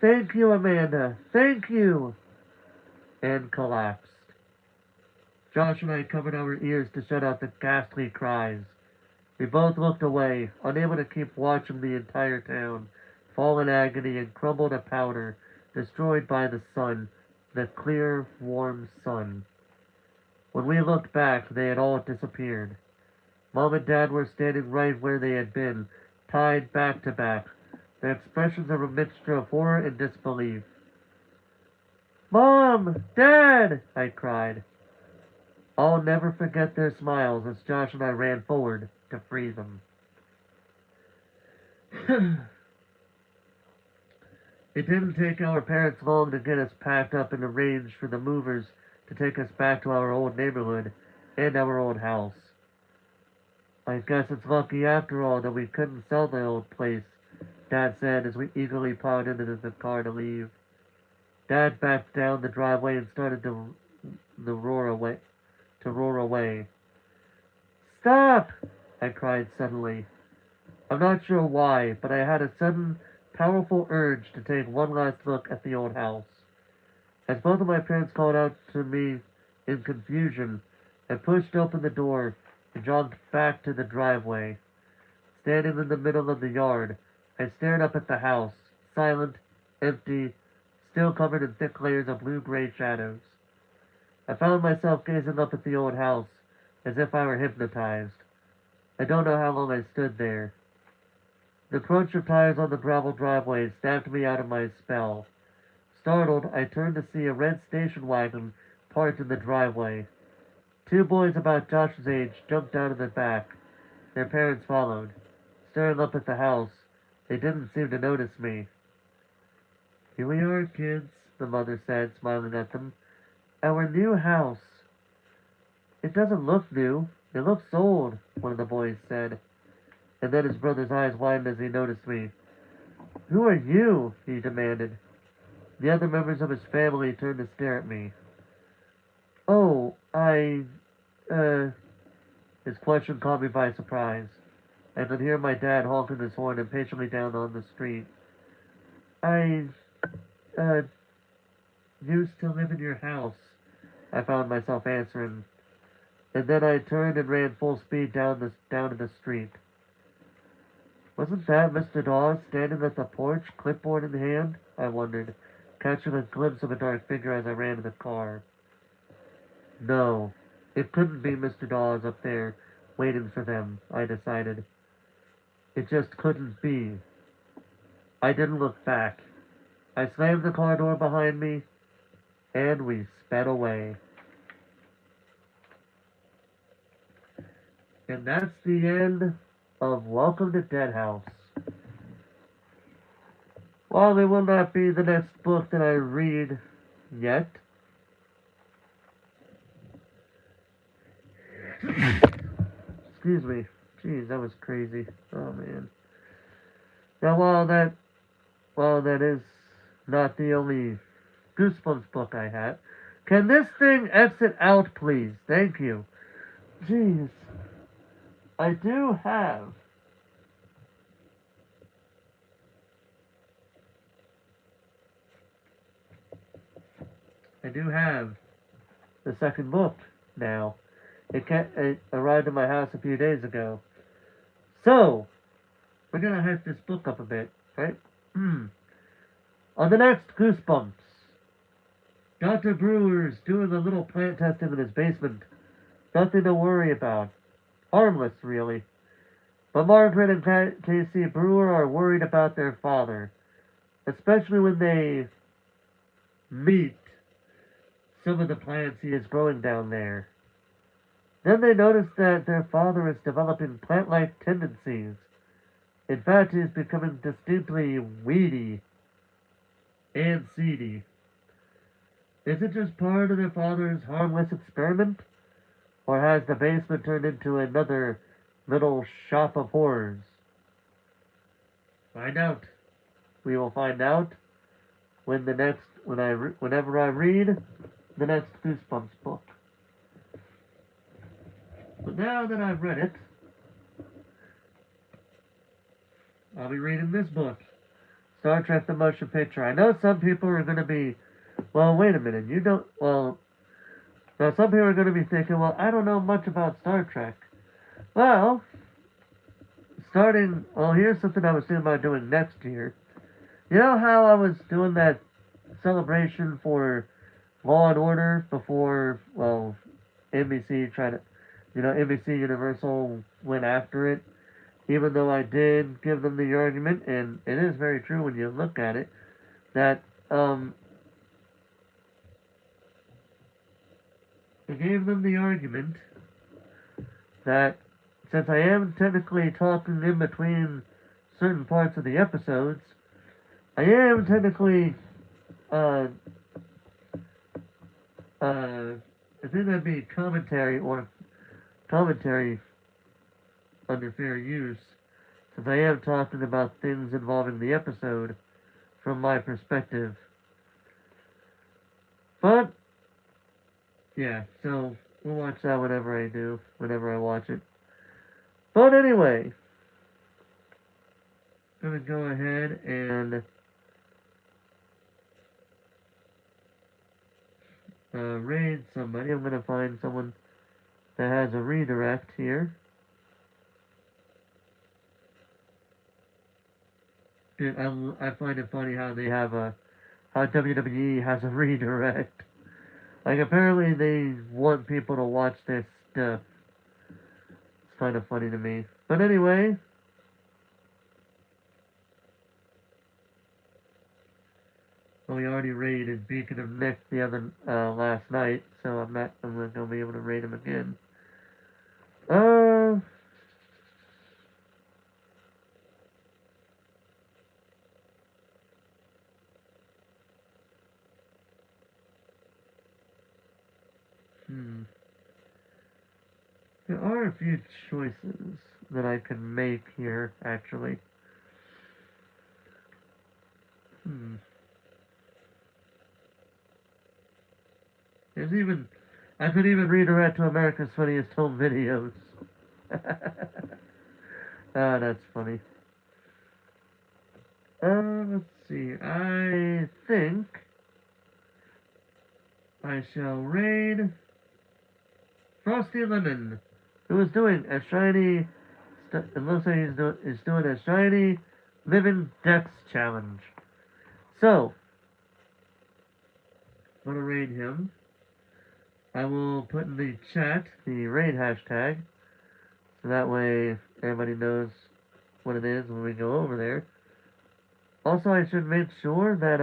Thank you, Amanda, thank you, and collapsed. Josh and I covered our ears to shut out the ghastly cries. We both looked away, unable to keep watching the entire town fall in agony and crumble to powder, destroyed by the sun, the clear, warm sun. When we looked back, they had all disappeared. Mom and Dad were standing right where they had been, tied back to back, their expressions of a mixture of horror and disbelief. Mom! Dad! I cried. I'll never forget their smiles as Josh and I ran forward to free them. It didn't take our parents long to get us packed up and arrange for the movers to take us back to our old neighborhood and our old house. I guess it's lucky after all that we couldn't sell the old place, Dad said as we eagerly piled into the car to leave. Dad backed down the driveway and started to roar away. Stop! I cried suddenly. I'm not sure why, but I had a sudden, powerful urge to take one last look at the old house. As both of my parents called out to me in confusion, I pushed open the door and jogged back to the driveway. Standing in the middle of the yard, I stared up at the house, silent, empty, still covered in thick layers of blue-gray shadows. I found myself gazing up at the old house, as if I were hypnotized. I don't know how long I stood there. The crunch of tires on the gravel driveway snapped me out of my spell. Startled, I turned to see a red station wagon parked in the driveway. Two boys about Josh's age jumped out of the back. Their parents followed, staring up at the house, They didn't seem to notice me. Here we are, kids, the mother said, smiling at them. Our new house. It doesn't look new. It looks old, one of the boys said. And then his brother's eyes widened as he noticed me. Who are you? He demanded. The other members of his family turned to stare at me. Oh, uh, his question caught me by surprise. I could hear my dad honking his horn impatiently down on the street. I, uh, used to live in your house, I found myself answering. And then I turned and ran full speed down to the street. Wasn't that Mr. Dawes standing at the porch, clipboard in hand? I wondered, catching a glimpse of a dark figure as I ran to the car. No, it couldn't be Mr. Dawes up there, waiting for them, I decided. It just couldn't be. I didn't look back. I slammed the car door behind me, and we sped away. And that's the end of Welcome to Dead House. While it will not be the next book that I read yet, excuse me, jeez, that was crazy. Oh man. Now while that is not the only Goosebumps book I have, can this thing exit out, please? Thank you. Jeez. I do have I do have the second book now. It arrived at my house a few days ago. So, we're gonna hype this book up a bit, right? On the next Goosebumps, Dr. Brewer's doing a little plant testing in his basement. Nothing to worry about. Harmless, really. But Margaret and Casey Brewer are worried about their father, especially when they meet some of the plants he is growing down there. Then they notice that their father is developing plant-like tendencies. In fact, he is becoming distinctly weedy and seedy. Is it just part of their father's harmless experiment? Or has the basement turned into another little shop of horrors? Find out. We will find out whenever I read the next Goosebumps book. But now that I've read it, I'll be reading this book, Star Trek: The Motion Picture. I know some people are going to be, well, wait a minute, you don't, well, now some people are going to be thinking, well, I don't know much about Star Trek. Well, here's something I was thinking about doing next year. You know how I was doing that celebration for Law and Order before, well, NBC tried to, NBC Universal went after it, even though I did give them the argument, and it is very true when you look at it, that, I gave them the argument that since I am technically talking in between certain parts of the episodes, I am technically, I think that'd be commentary under fair use, since I am talking about things involving the episode from my perspective. But, yeah, so we'll watch that whenever I watch it. But anyway, I'm gonna go ahead and raid somebody. I'm gonna find someone that has a redirect here. I find it funny how how WWE has a redirect. Like, apparently they want people to watch their stuff. It's kind of funny to me. But anyway, well, we already raided Beacon of Nick last night, so I'm not gonna be able to raid him again. Hmm. There are a few choices that I can make here, actually. Hmm. There's even... I could even redirect to America's Funniest Home Videos. Ah, that's funny. Let's see. I think I shall raid Frosty Lemon, who is doing a shiny... It looks like he's doing a shiny Living Dex challenge. So, I'm gonna raid him. I will put in the chat the raid hashtag, so that way everybody knows what it is when we go over there. Also, I should make sure that,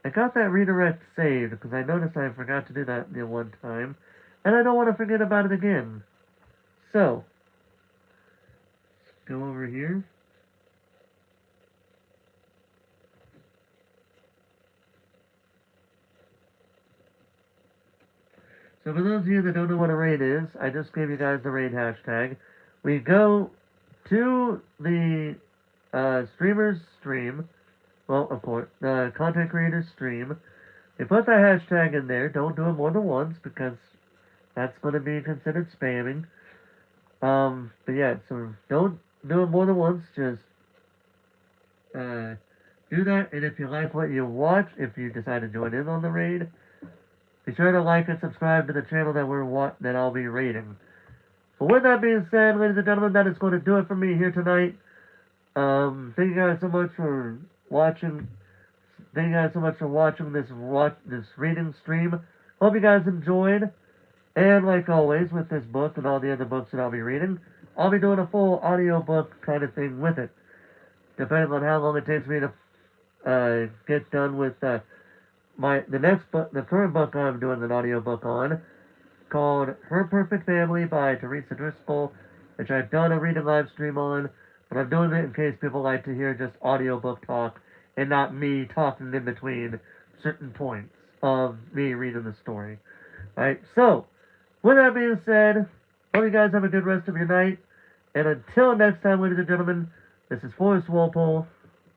I got that redirect saved, because I noticed I forgot to do that the one time, and I don't want to forget about it again. So, go over here. So for those of you that don't know what a raid is, I just gave you guys the raid hashtag. We go to the streamer's stream, well, of course, the content creator's stream. You put the hashtag in there. Don't do it more than once because that's going to be considered spamming. But yeah, so don't do it more than once. Just do that. And if you like what you watch, if you decide to join in on the raid, be sure to like and subscribe to the channel that I'll be raiding. But with that being said, ladies and gentlemen, that is going to do it for me here tonight. Thank you guys so much for watching. Thank you guys so much for watching this reading stream. Hope you guys enjoyed. And like always, with this book and all the other books that I'll be reading, I'll be doing a full audiobook kind of thing with it. Depending on how long it takes me to get done with the next book, the current book I'm doing an audiobook on, called Her Perfect Family by Teresa Driscoll, which I've done a reading live stream on, but I'm doing it in case people like to hear just audiobook talk and not me talking in between certain points of me reading the story. Alright, so, with that being said, hope you guys have a good rest of your night, and until next time, ladies and gentlemen, this is Forrest Walpole,